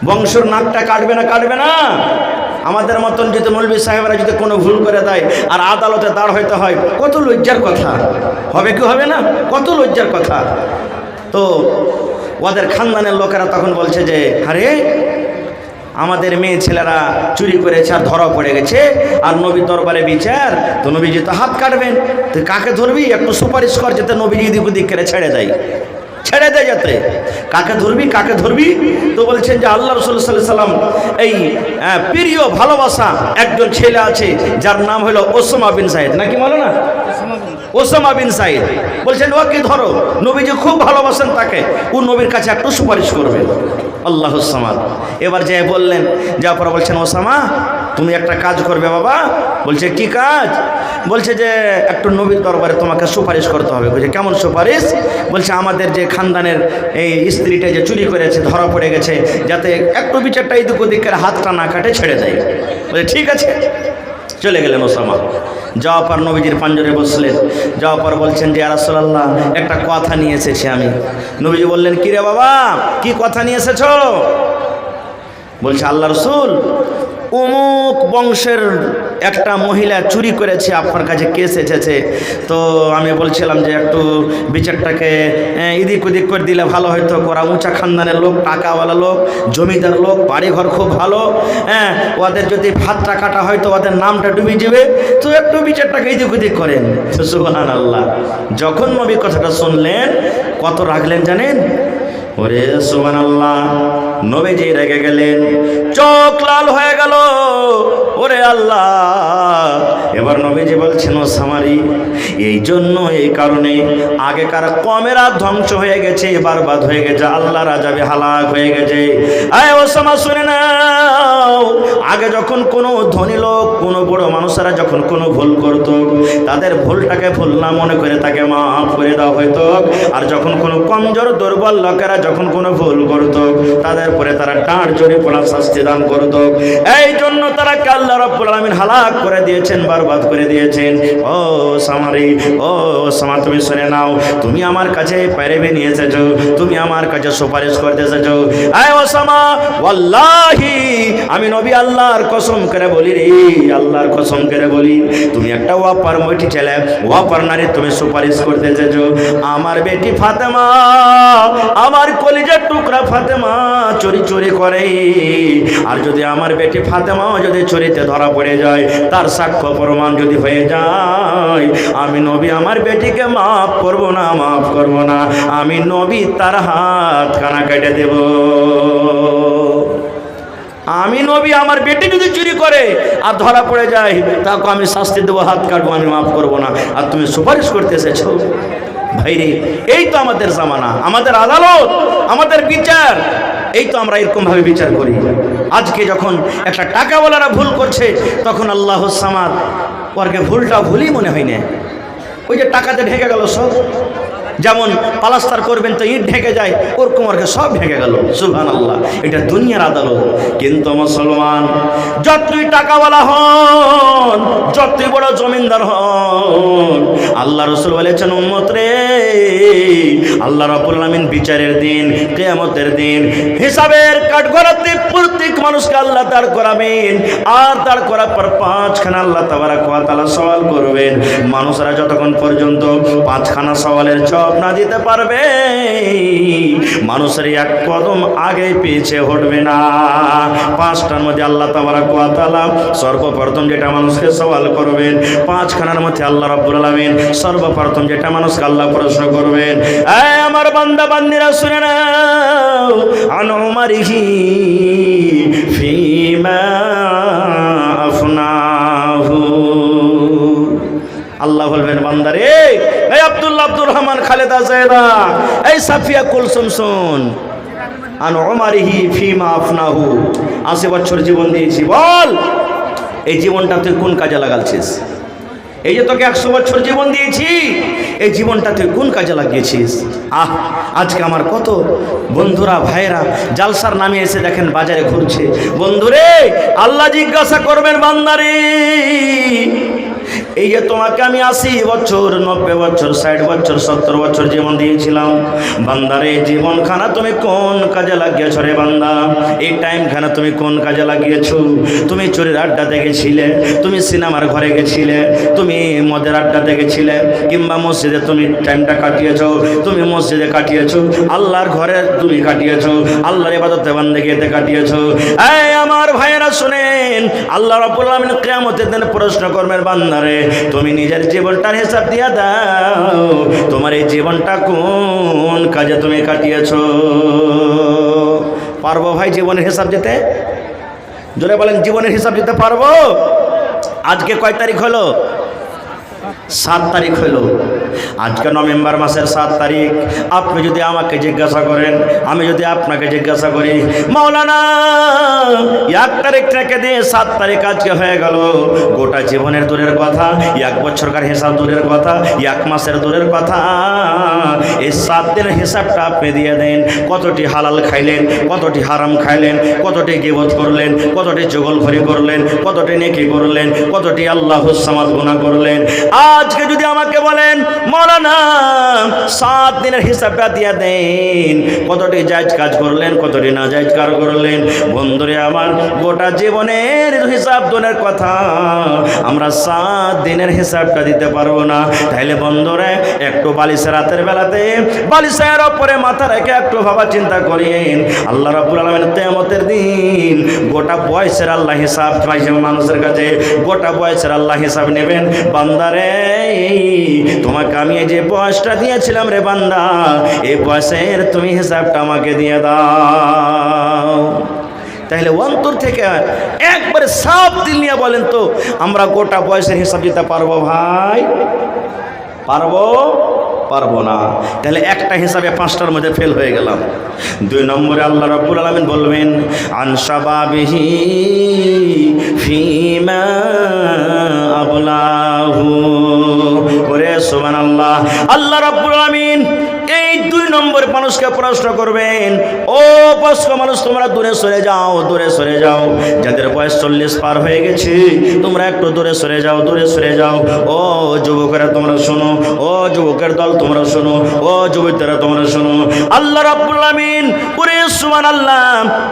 বংশের নাকটা কাটবে না? কাটবে না? আমাদের মতন যদি মৌলভী সাহেবরা যদি কোনো ভুল করে দেয় আর আদালতে দাঁড় হইতে হয়, কত লজ্জার কথা হবে কি হবে না? কত লজ্জার কথা। তো ওদের খানদানের লোকেরা তখন বলছে যে, আরে আমাদের মেয়ে ছেলেরা চুরি করেছে আর ধরা পড়ে গেছে, আর নবীর দরবারে বিচার, তো নবীজি তো হাত কাটবেন, তো কাকে ধরবি? একটু সুপারিশ কর যাতে নবীজি এদিক ওদিক করে ছেড়ে দেয়, ছেড়ে দেয় যাতে। কাকে ধরবি, কাকে ধরবি? তো বলছেন যে আল্লাহ রাসূল সাল্লাল্লাহু আলাইহি সাল্লাম এই প্রিয় ভালোবাসা একজন ছেলে আছে, যার নাম হলো ওসামা বিন সাইদ, নাকি বলো না? ওসামা বিন সাইদ। বলছেন ওকে ধরো, নবীজি খুব ভালোবাসেন তাকে, ও নবীর কাছে একটু সুপারিশ করবে। আল্লাহুস সামাদ। এবার যে বললেন, যাওয়ার পর বলছেন, ওসামা তুমি একটা কাজ করবে বাবা। বলছে কি কাজ? বলছে যে একটু নবীর দরবারে তোমাকে সুপারিশ করতে হবে। বলছে কেমন সুপারিশ? বলছে আমাদের যে খানদানের এই স্ত্রীটা যে চুরি করেছে, ধরা পড়ে গেছে, যাতে একটু বিচারটা এদিক ওদিকের হাতটা না কাটে, ছেড়ে দেয়। বলছে ঠিক আছে। চলে গেলেন ওসামা। যাওয়ার পর নবীজির পাঞ্জরে বসলেন। যাওয়ার পর বলছেন যে ইয়া রাসূলুল্লাহ, একটা কথা নিয়ে এসেছি আমি। নবীজি বললেন, কি রে বাবা, কি কথা নিয়ে এসেছো? বলছে আল্লাহ রাসূল, অমুক বংশের একটা মহিলা চুরি করেছে, আপনার কাছে কেস এসেছে, তো আমি বলছিলাম যে একটু বিচারটাকে এদিক ওদিক করে দিলে ভালো হয়তো। ওরা উঁচা খানদানের লোক, টাকাওয়ালা লোক, জমিদার লোক, বাড়িঘর খুব ভালো, হ্যাঁ, ওদের যদি ভাতটা কাটা হয় তো ওদের নামটা ডুবে যাবে, তো একটু বিচারটাকে এদিক ওদিক করেন। সুবহানাল্লাহ। যখন নবী কথাটা শুনলেন কত রাখলেন জানেন? ওরে সুবহানাল্লাহ, নবীজি রেগে গেলেন, চোখ লাল হয়ে গেল। ওরে আল্লাহ, এবার নবীজি বলছেন, ও সামারি, এই জন্য এই কারণে আগেকার কমেরা ধ্বংস হয়ে গেছে, বরবাদ হয়ে গেছে, আল্লাহ রাজাবে হালাক হয়ে গেছে। আয় ও সামা, শুনে নাও, আগে যখন কোনো ধনী লোক, কোনো বড় মানুষেরা যখন কোনো ভুল করত, তাদের ভুলটাকে ভুল না মনে করে তাকে মাফ করে দেওয়া হইতো। আর যখন কোনো কমজোর দুর্বল লোকেরা যখন কোনো ভুল করত, তাদের পরে তারা ডাঁট জোরে পড়া শাস্তি দান করত। এই জন্য তারা আল্লাহ রাব্বুল আলামিন হালাক করে দিয়েছেন, বরবাদ করে দিয়েছেন। ও সামারি, ও সামা, তুমি শুনে নাও, তুমি আমার কাছে পেরেবে নিয়ে এসেছো, তুমি আমার কাছে সুপারিশ করতে এসেছো। আয় ও সামা, ওয়াল্লাহি, আমি নবী আল্লাহর কসম করে বলি রে, আল্লাহর কসম করে বলি, তুমি একটা ওয়াপার মইটি ছেলে, ওয়াপার নারী, তুমি সুপারিশ করতে এসেছো। আমার বেটি ফাতেমা, আমার কলিজার টুকরা ফাতেমা চুরি চুরি করে, আর যদি আমার বেটি ফাতেমাও যদি চুরিতে ধরা পড়ে যায়, তার সাক্ষ্য প্রমাণ যদি হয়ে যায়, আমি নবী আমার বেটিকে মাফ করব না, মাফ করব না, আমি নবী তার হাত কানা কেটে দেব। আমি নবী আমার বেটি যদি চুরি করে আর ধরা পড়ে যায়, তাকে আমি শাস্তি দেবো, হাত কাটবো, আমি মাফ করব না। আর তুমি সুপারিশ করতে এসেছো? ভাইরে, এই তো আমাদের জামানা, আমাদের আদালত, আমাদের বিচার, এই তো আমরা এরকম ভাবে বিচার করি। আজকে যখন একটা টাকাওয়ালারা ভুল করছে, তখন আল্লাহ সামাদ, ওরকে ভুলটা ভুলই মনে হয় না। ওই যে টাকাতে ঢেকে গেল সব, যেমন পালাস্তার করবেন তো ইট ঢেকে যায়, ওরকম ওরকে সব ঢেকে গেল। সুবহানাল্লাহ, এটা দুনিয়ার আদালত। কিন্তু মুসলমান যতই টাকাওয়ালা হন, যতই বড় জমিনদার হন, আল্লাহ রাসূল বলেছেন, উম্মত রে, আল্লাহ রাব্বুল আলামিন বিচারের দিন, কিয়ামতের দিন, হিসাবের কাঠগড়াতে প্রত্যেক মানুষকে আল্লাহ দাঁড় করাবেন। আর দাঁড় করার পর পাঁচখানা আল্লাহ তাবারাক ওয়া তাআলা সওয়াল করবেন। মানুষরা যতক্ষণ পর্যন্ত পাঁচখানা সওয়ালের জবাব না দিতে পারবে, মানুষের এক কদম আগে পিছে হটবে না। পাঁচটার মধ্যে আল্লাহ তাবারাক ওয়া তাআলা সর্বপ্রথম যেটা মানুষকে সওয়াল করবেন, পাঁচখানার মধ্যে আল্লাহ রাব্বুল আলামিন সর্বপ্রথম যেটা মানুষকে আল্লাহ প্রশ্ন করবেন, এই আমার বান্দা বান্দিরা শুনে নাও, আন উমারিহি ফিমা আফনাহু। আল্লাহ বলবেন, বান্দারে, এই আব্দুল্লাহ, আব্দুর রহমান, খালেদা, জায়দা, এই সাফিয়া, কুলসুম, শুন, আন উমারিহি ফিমা আফনাহু, 80 বছর জীবন দিয়েছি, বল এই জীবনটা তুই কোন কাজে লাগাচ্ছিস? এই যে তোকে 100 বছর জীবন দিয়েছি, এই জীবনটা তুই কোন কাজে লাগিয়েছিস? আজকে আমার কত বন্ধুরা, ভাইয়েরা জালসার নামে এসে দেখেন বাজারে ঘুরছে। বন্ধুরে, আল্লাহ জিজ্ঞাসা করবেন, বান্দারে, এই যে তোমাকে আমি 80 বছর, 90 বছর, 60 বছর, 70 বছর জীবন দিয়েছিলাম, বান্দারে, জীবনখানা তুমি কোন কাজে লাগিয়েছ রে বান্দা? এই টাইমখানা তুমি কোন কাজে লাগিয়েছো? তুমি চোরের আড্ডাতে গেছিলে, তুমি সিনেমার ঘরে গেছিলে, তুমি মদের আড্ডাতে গেছিলে, কিংবা মসজিদে তুমি টাইমটা কাটিয়েছো, তুমি মসজিদে কাটিয়েছো, আল্লাহর ঘরে তুমি কাটিয়েছো, আল্লাহর ইবাদতে বান্দেগিতে কাটিয়েছো। এই আমার ভাইয়েরা শুনেন, আল্লাহ রাব্বুল আলামিন কিয়ামতের দিন প্রশ্ন করবেন, বান্দারে, তুমি নিজের জীবনটার হিসাব দিয়ে দাও, তোমার এই জীবনটা কোন কাজে তুমি কাটিয়েছো? পারবো ভাই জীবনের হিসাব দিতে? জোরে বলেন, জীবনের হিসাব দিতে পারবো? আজকে কয় তারিখ হলো? 7 তারিখ হলো। আজকে নভেম্বর মাসের 7 তারিখ। আপনি যদি আমাকে জিজ্ঞাসা করেন, আমি যদি আপনাকে জিজ্ঞাসা করি, মাওলানা 1 তারিখ থেকে দিয়ে 7 তারিখ আজকে হয়ে গেল, গোটা জীবনের দূরের কথা, 1 বছরকার হিসাব দূরের কথা, 1 মাসের দূরের কথা, এই 7 দিনের হিসাবটা আপনি দিয়ে দেন। কতটি হালাল খাইলেন, কতটি হারাম খাইলেন, কতটি গীবত করলেন, কতটি চুগলখড়ি করলেন, কতটি নেকি করলেন, কতটি আল্লাহুস সামাদ গুনাহ করলেন। আজকে যদি আমাকে বলেন মাওলানা 7 দিনের হিসাবটা দিয়ে দেন, কতটি জায়েজ কাজ করলেন, কতটি না জায়েজ কাজ করলেন, বন্ধুরে আমার গোটা জীবনের হিসাব দনের কথা আমরা 7 দিনের হিসাবটা দিতে পারবো না। তাইলে বন্ধুরে একটু বালিশের রাতের বেলাতে বালিশের ওপরে মাথা রেখে একটু ভাবা চিন্তা করেন, আল্লাহ রাব্বুল আলামিন কিয়ামতের দিন গোটা বয়সের আল্লাহ হিসাব চাইছে মানুষের কাছে, গোটা বয়সের আল্লাহ হিসাব নেবেন। বান্দারে তোমাকে আমি এই যে বয়সটা দিয়েছিলাম রে বান্দা, এই বয়সের তুমি হিসাবটা আমাকে দিয়ে দাও। তাহলে অন্তর থেকে একবারে সাফ দিল নিয়ে বলেন তো, আমরা গোটা বয়সের হিসাব দিতে পারবো ভাই? পারবো না। তাহলে একটা হিসাবে 5টার মধ্যে ফেল হয়ে গেলাম। 2 নম্বরে আল্লাহ রাব্বুল আলামিন বলবেন আন শাবাবিহি ফিমা আবলাহু। ওরে সুবহানাল্লাহ, আল্লাহ রাব্বুল আলামিন এই 2 নম্বর মানুষকে প্রশ্ন করবেন, ও বয়স্ক মানুষ তোমরা দূরে সরে যাও, দূরে সরে যাও। যাদের বয়স 40 পার হয়ে গেছে তোমরা একটু দূরে সরে যাও, দূরে সরে যাও। ও যুবকেরা তোমরা শোনো, ও যুবকের দল তোমরা শোনো, ও যুবতীরা তোমরা শোনো। আল্লাহ রাব্বুল আলামিন ওরে সুবহানাল্লাহ,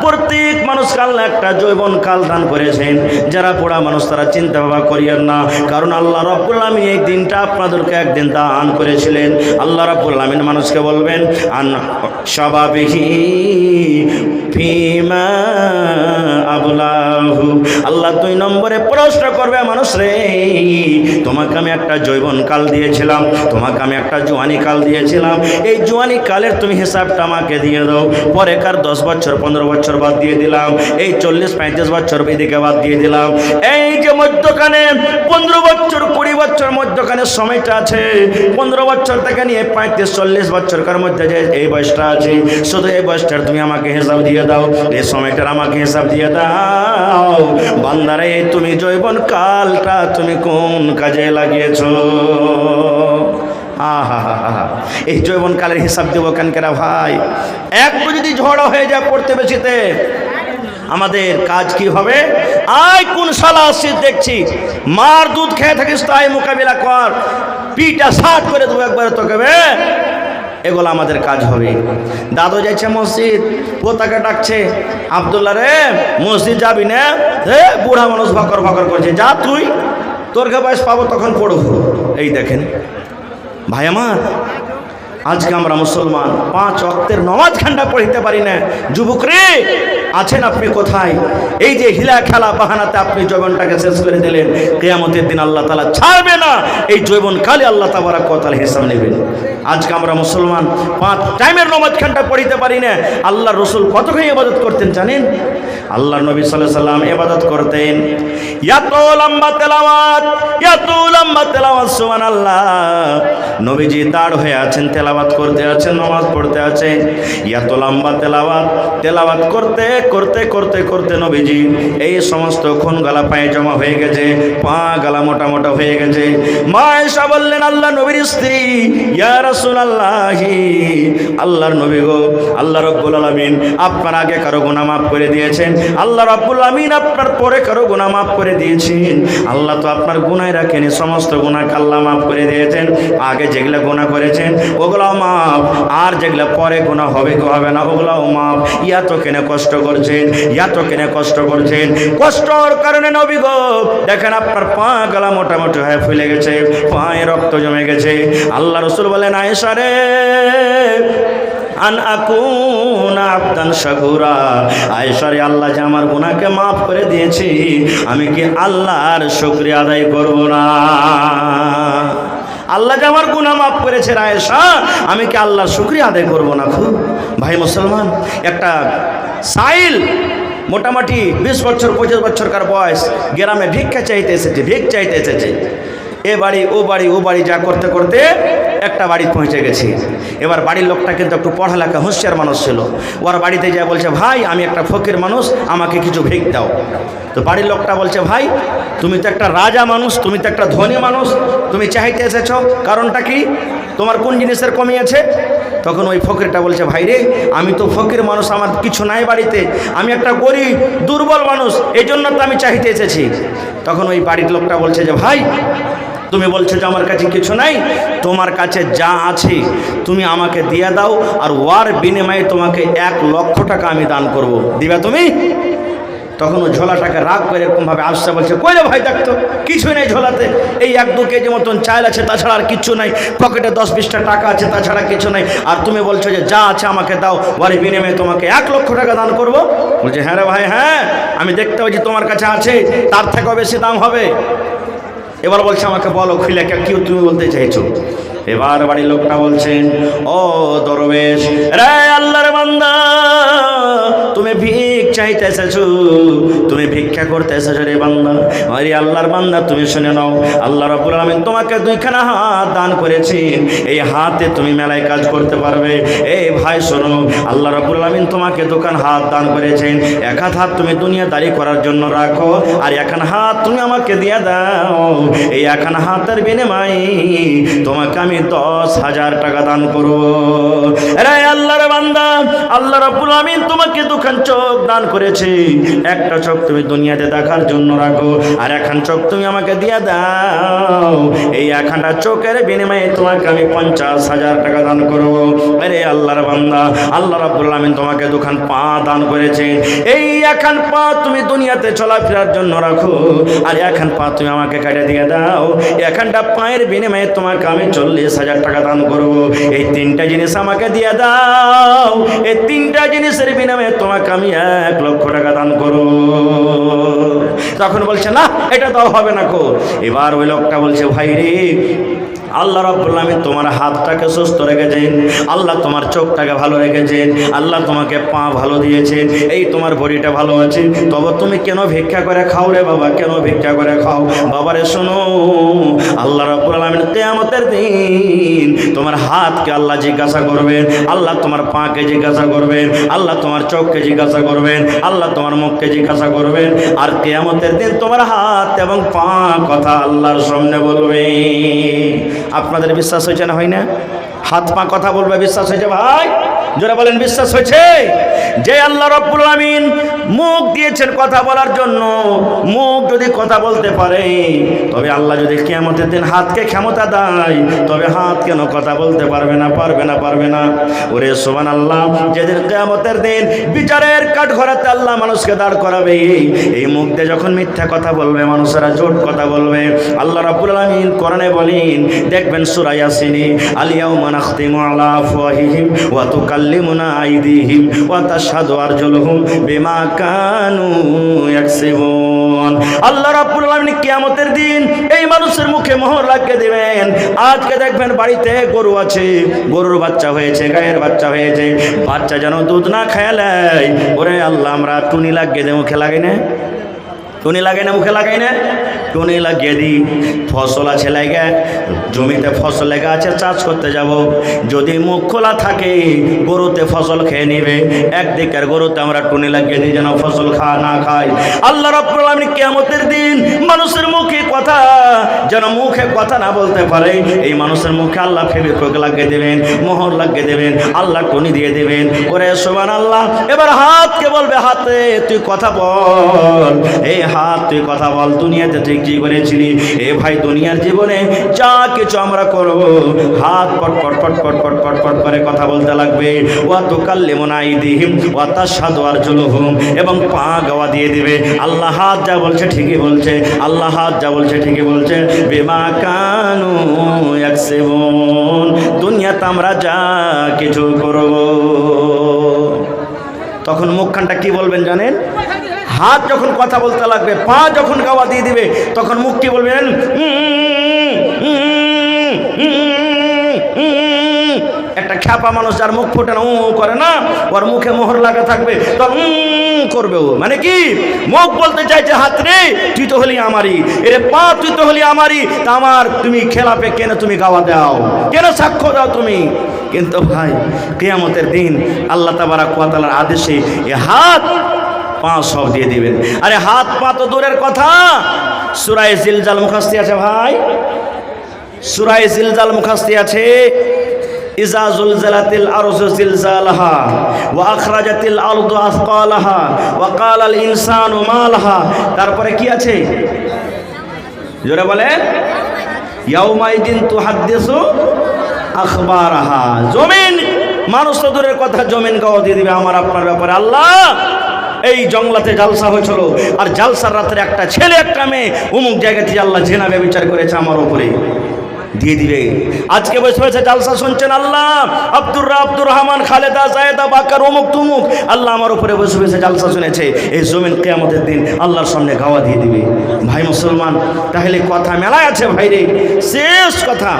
প্রত্যেক মানুষকে আল্লাহ একটা যৌবন কাল দান করেছেন। যারা বুড়া মানুষ তারা চিন্তা ভাবনা করিয়েন না, কারণ আল্লাহ রাব্বুল আলামিন এই দিনটা আপনাদেরকে একদিন দান করেছিলেন। আল্লাহ রাব্বুল আলামিন মানুষকে বলবেন আন শাবাবিহি ফিমা আবলাহু। আল্লাহ 2 নম্বরে প্রশ্ন করবে মানুষ রে, তোমাকে আমি একটা যৌবন কাল দিয়েছিলাম, তোমাকে আমি একটা জোয়ানি কাল দিয়েছিলাম, এই জোয়ানি কালের তুমি হিসাবটা আমাকে দিয়ে দাও। পরেকার 10 বছর 15 বছর বাদ দিয়ে দিলাম, এই 40-35 বছর এদিকে বাদ দিয়ে দিলাম। এই যে মধ্যখানে 15 বছর 20 বছর মধ্যখানে সময়টা আছে, 15 বছর থেকে নিয়ে 35-40 বছরকার মধ্যে যে এই বয়সটা আছে, শুধু এই বয়সটার তুমি আমাকে হিসাব দিয়ে দাও, এই সময়টার আমাকে হিসাব দিয়ে দাও। বান্দারে তুমি যৌবন কালটা তুমি কোন কাজে লাগিয়েছো? এই যৌবন কালের হিসাব দেবো কেন কেরা ভাই? একটু যদি ঝড় হয়ে যায় পড়তে বেশিতে আমাদের কাজ কি হবে? আয় কোন শালা আসছিস দেখছি, মার দুধ খেয়ে থাকিস তাই মোকাবিলা কর, পিটা শার্ট করে দেবো একবারে তোকে বে। এগুলো আমাদের কাজ হবে। দাদু যাচ্ছে মসজিদ, পোতাকে ডাকছে, আব্দুল্লাহ রে মসজিদ যাবি না? বুড়া মানুষ ভকর ভকর করছে, যা তুই, তোর কে বয়স পাবো তখন পড়বো। এই দেখেন ভাই আমার, আজকে আমরা মুসলমান 5 ওয়াক্তের নামাজ ঘন্টা পড়িতে পারি না। যুবক রে আছেন আপনি কোথায়? এই যে হিলা খেলা বাহানাতে আপনি যৌবনটাকে শেষ করে দিলেন, কিয়ামতের দিন আল্লাহ তাআলা ছাড়বে না, এই যৌবন কালে আল্লাহ তাবারক ওয়া তাআলা হিসাব নেবেন। আজকে আমরা মুসলমান 5 টাইমের নামাজ ঘন্টা পড়িতে পারি না। আল্লাহর রাসূল কতখানি ইবাদত করতেন জানেন? আল্লাহর নবী সাল্লাল্লাহু আলাইহি সাল্লাম ইবাদত করতেন, এত লম্বা তেলাওয়াত, এত লম্বা তেলাওয়াত, সুবহানাল্লাহ। নবীজি দাঁড় হয়ে আছেন, তেলাওয়াত করতে আছেন, নামাজ পড়তে আছেন, এত লম্বা তেলাওয়াত করতে করতে করতে করতে নবীজি এই সমস্ত খুন গালা পায়ে জমা হয়ে গেছে, পা গালা মোটা মোটা হয়ে গেছে। মা আয়েশা বললেন, আল্লাহ নবীর স্ত্রী, ইয়া রাসূলুল্লাহ, আল্লাহর নবী গো, আল্লাহ রাব্বুল আলামিন আপনার আগে কারো গুনাহ মাফ করে দিয়েছেন, আল্লাহ রাব্বুল আলামিন আপনার পরে কারো গুনাহ মাফ করে দিয়েছেন। আল্লাহ তো আপনার গুনাহ রাখেনি, সমস্ত গুনাহ আল্লাহ মাফ করে দিয়েছেন। আগে যেগুলা গুনাহ করেছেন ওগুলাও মাফ, আর যেগুলা পরে গুনাহ হবে কি হবে না ওগুলাও মাফ। ইয়া তো কেন কষ্ট করছেন, ইয়া তো কেন কষ্ট করছেন? কষ্টর কারণে নবী গো দেখেন আপনার পা গলা মোটামুটি হয়ে ফুলে গেছে, পায়ে রক্ত জমে গেছে। আল্লাহ রাসূল বলেন, আয়েশা রে আন আকুনা আবদান শাকুরা, আয়েশা রে আল্লাহ যে আমার গুনাহকে মাফ করে দিয়েছি, আমি কি আল্লাহর শুকরিয়া আদায় করব না? আল্লাহ যে আমার গুনাহ মাফ করেছে আয়েশা, আমি কি আল্লাহর শুকরিয়া আদায় করব না? খুব ভাই মুসলমান, একটা সাইল মোটামুটি 20 বছর 25 বছরকার বয়স, গ্রামে ভিক্ষা চাইতে এসেছে, ভিক চাইতে এসেছে। এ বাড়ি ও বাড়ি ও বাড়ি যা করতে করতে একটা বাড়ি পৌঁছে গেছি। এবার বাড়ির লোকটা কিন্তু একটু পড়ালেখা হুঁশিয়ার মানুষ ছিল। ওর বাড়িতে যা বলছে, ভাই আমি একটা ফকির মানুষ, আমাকে কিছু ভিক দাও। তো বাড়ির লোকটা বলছে, ভাই তুমি তো একটা রাজা মানুষ, তুমি তো একটা ধনী মানুষ, তুমি চাইতে এসেছো, কারণটা কি? তোমার কোন জিনিসের কমি আছে? তখন ওই ফকিরটা বলছে, ভাই রে আমি তো ফকির মানুষ, আমার কিছু নাই বাড়িতে, আমি একটা গরিব দুর্বল মানুষ, এই জন্য তো আমি চাইতে এসেছি। তখন ওই বাড়ির লোকটা বলছে যে, ভাই তুমি বলছো যে আমার কাছে কিছু নাই, তোমার কাছে যা আছে তুমি আমাকে দিয়ে দাও, আর ওয়ার বিনিময়ে তোমাকে 1 লক্ষ টাকা আমি দান করব, দিবা তুমি? তখন ও ঝোলাটাকে রাগ করে এরকমভাবে আসছে, বলছে কই রে ভাই, দেখতো কিছুই নেই ঝোলাতে, এই 1-2 কেজি মতন চাল আছে, তাছাড়া আর কিচ্ছু নাই, পকেটে 10-20টা টাকা আছে, তাছাড়া কিছু নাই, আর তুমি বলছো যে যা আছে আমাকে দাও, ওয়ার বিনিময়ে তোমাকে 1 লক্ষ টাকা দান করব। বলছে হ্যাঁ রে ভাই, হ্যাঁ আমি দেখতে পাচ্ছি তোমার কাছে আছে, তার থেকেও বেশি দাম হবে। এবার বলছে আমাকে বলো খুলে কি তুমি বলতে চাইছো। এবার বাড়ির লোকটা বলছেন, ও দরবেশ রে আল্লাহর বান্দা, তুমি ভিক চাইতে এসেছো, তুমি ভিক্ষা করতে এসেছো রে বান্দা। আরে আল্লাহর বান্দা তুমি শুনে নাও, আল্লাহ রাব্বুল আলামিন তোমাকে 2খানা হাত দান করেছেন, এই হাতে তুমি মেলায় কাজ করতে পারবে। এই ভাই শোনো, আল্লাহ রাব্বুল আলামিন তোমাকে 2খানা হাত দান করেছেন, 1 হাত তুমি দুনিয়াদারি করার জন্য রাখো, আর 1 হাত তুমি আমাকে দিয়ে দাও, এই 1 হাতের বিনিময়ে তোমাকে আমি 10,000 টাকা দান করব। আরে আল্লাহর বান্দা, আল্লাহ রাব্বুল আমিন তোমাকে 2খান চোখ দান করেছে, একটা চোখ তুমি দুনিয়াতে দেখার জন্য রাখো, আর 1খান চোখ তুমি আমাকে দিয়ে দাও, এই 1খানটা চোখের বিনিময়ে তোমাকে আমি 50,000 টাকা দান করব। আরে আল্লাহর বান্দা, আল্লাহ রাব্বুল আমিন তোমাকে 2খান পা দান করেছে, এই 1খান পা তুমি দুনিয়াতে চলাফেরার জন্য রাখো, আর 1খান পা তুমি আমাকে কেটে দিয়ে দাও, 1খানটা পায়ের বিনিময়ে তোমাকে আমি 40,000 টাকা দান করব। এই 3টা জিনিস আমাকে দিয়ে দাও, এই 3টা জিনিসের বিনিময়ে তোমাকে আমি 1 লক্ষ টাকা দান করব। তখন বলছে না, এটা তো হবে না কো। এবার ওই লোকটা বলছে, ভাই রে, আল্লাহ রাব্বুল আমিন তোমার হাতটাকে সুস্থ রেখেছেন, আল্লাহ তোমার চোখটাকে ভালো রেখেছেন, আল্লাহ তোমাকে পা ভালো দিয়েছেন, এই তোমার বডিটা ভালো আছে, তবে তুমি কেন ভিক্ষা করে খাও রে বাবা, কেন ভিক্ষা করে খাও? বাবারে শোনো, আল্লাহ রাব্বুল আমিন কিয়ামতের দিন তোমার হাতকে আল্লাহ জিজ্ঞাসা করবেন, আল্লাহ তোমার পাকে জিজ্ঞাসা করবেন, আল্লাহ তোমার চোখকে জিজ্ঞাসা করবেন, আল্লাহ তোমার মুখকে জিজ্ঞাসা করবেন, আর কিয়ামতের দিন তোমার হাত এবং পা কথা আল্লাহর সামনে বলবে। আপনাদের বিশ্বাস হয়েছে না? হয় না? হাত পা কথা বলবে, বিশ্বাস হয়েছে ভাই? যারা বলেন বিশ্বাস হয়েছে? যে আল্লাহ রাব্বুল আমিন মুখ দিয়েছেন কথা বলার জন্য, মুখ যদি কথা বলতে পারে, তবে আল্লাহ যদি কিয়ামতের দিন হাতকে ক্ষমতা দেয়, তবে হাত কেন কথা বলতে পারবে না? পারবে না, পারবে না। ওরে সুবহানাল্লাহ, যেদিন কিয়ামতের দিন বিচারের কাঠগড়াতে আল্লাহ মানুষকে দাঁড় করাবে, এই মুখ দিয়ে যখন মিথ্যা কথা বলবে, মানুষেরা জোট কথা বলবে, আল্লাহ রাব্বুল আমিন কোরআনে বলেন, দেখবেন সূরা ইয়াসিনে, আল ইয়াউমা নাখতিমু আলা আফওয়াহিহিম ওয়া তুকাল্লিমুনা আইদিহিম ওয়া তাশহাদু আরজুলুহুম বিমা কানু ইয়াকসিবুন। আল্লাহ রাব্বুল আলামিন কিয়ামতের দিন এই মানুষের মুখে মোহর লাগিয়ে দিবেন। আজকে দেখবেন বাড়িতে গরু আছে, গরুর বাচ্চা হয়েছে, গায়ের বাচ্চা হয়েছে, বাচ্চা যেন দুধ না খায়, ওরে আল্লাহ আমরা টুনি লাগিয়ে দেয়, মুখে লাগে না? টুনি লাগে না? মুখে লাগাই না? টুনি লাগিয়ে দিই। ফসল আছে লাগে, জমিতে ফসল লেগে আছে, চাষ করতে যাব, যদি মুখ খোলা থাকে গরুতে ফসল খেয়ে নেবে, একদিকের গরুতে আমরা টুনি লাগিয়ে দিই যেন ফসল না খায়। আল্লাহ রাব্বুল আমিন কিয়ামতের দিন মানুষের মুখে কথা যেন মুখে কথা না বলতে পারে, এই মানুষের মুখে আল্লাহ ফেবিকুইক লাগিয়ে দেবেন, মোহর লাগিয়ে দেবেন, আল্লাহ টুনি দিয়ে দেবেন। ওরে সুবহানাল্লাহ। এবার হাতকে বলবে, হাতে তুই কথা বল, এই হাত তুই কথা বল, দুনিয়াতে তুই কি করেছিলি? এ ভাই দুনিয়ার জীবনে যা কিছু আমরা করব, হাত পট পট পট পট পট পট পট করে কথা বলতে লাগবে। ওয়া তুকাল্লিমুনা আইদিহিম ওয়া তাশহাদু আরজুলুহুম, এবং পা গাওয়া দিয়ে দিবে। আল্লাহ হাত যা বলছে ঠিকই বলছে, আল্লাহ হাত যা বলছে ঠিকই বলছে। বিমা কানু ইয়াকসিবুন, দুনিয়াতে আমরা যা কিছু করব। তখন মুখখানটা কি বলবেন জানেন? হাত যখন কথা বলতে লাগবে, পা যখন গাওয়া দিয়ে দিবে, তখন মুখ কি বলবেন? একটা খ্যাপা মানুষ যার মুখ ফুটে না, করে না, ওর মুখে মোহর লাগা থাকবে, তখন করবে ও। মানে কি? মুখ বলতে চাইছে হাত রে তুই তো হলি আমারই, এরে পা তুই তো হলি আমারই, তা আমার তুমি খেলাপে কেন তুমি গাওয়া দাও, কেন সাক্ষ্য দাও তুমি? কিন্তু ভাই কিয়ামতের দিন আল্লাহ তাবারাক ওয়া তাআলার আদেশে এ হাত পা সব দিয়ে দিবেন। আরে হাত পা তো দূরের কথা, সূরা জিলজাল মুখাস্তি আছে ভাই, সূরা জিলজাল মুখাস্তি আছে। ইজা জুলজিলাতিল আরজু জিলজালাহা ওয়া আখরাজাতিল আরদু আসকালাহা ওয়া ক্বালাল ইনসানু মা লাহা। তারপরে কি আছে? জোরে বলেন। ইয়াউমাইদিন তুহাদ্দিসু আখবারাহা। জমিন, মানুষ তো দূরের কথা, জমিন গাওয়া দিয়ে দিবে আমার আপনার ব্যাপারে। আল্লাহ, এই জঙ্গলাতে জালসা হয়েছিল, আর জালসার রাতের একটা ছেলে একটা মেয়ে অমুক জায়গাতে আল্লাহ জেনা ব্যভিচার করেছে, আমার উপরে দিয়ে দিবে। আজকে বসে বসে জালসা শুনছেন, আল্লাহ আব্দুর রহমান, খালেদা, জায়েদা, বাকার, অমুক তুমুক, আল্লাহ আমার উপরে বসে বসে জালসা শুনেছে। এই জমিন কিয়ামতের দিন আল্লাহর সামনে গাওয়া দিয়ে দিবে। ভাই মুসলমান, তাহলে কথা মেলায় আছে ভাই রে। শেষ কথা,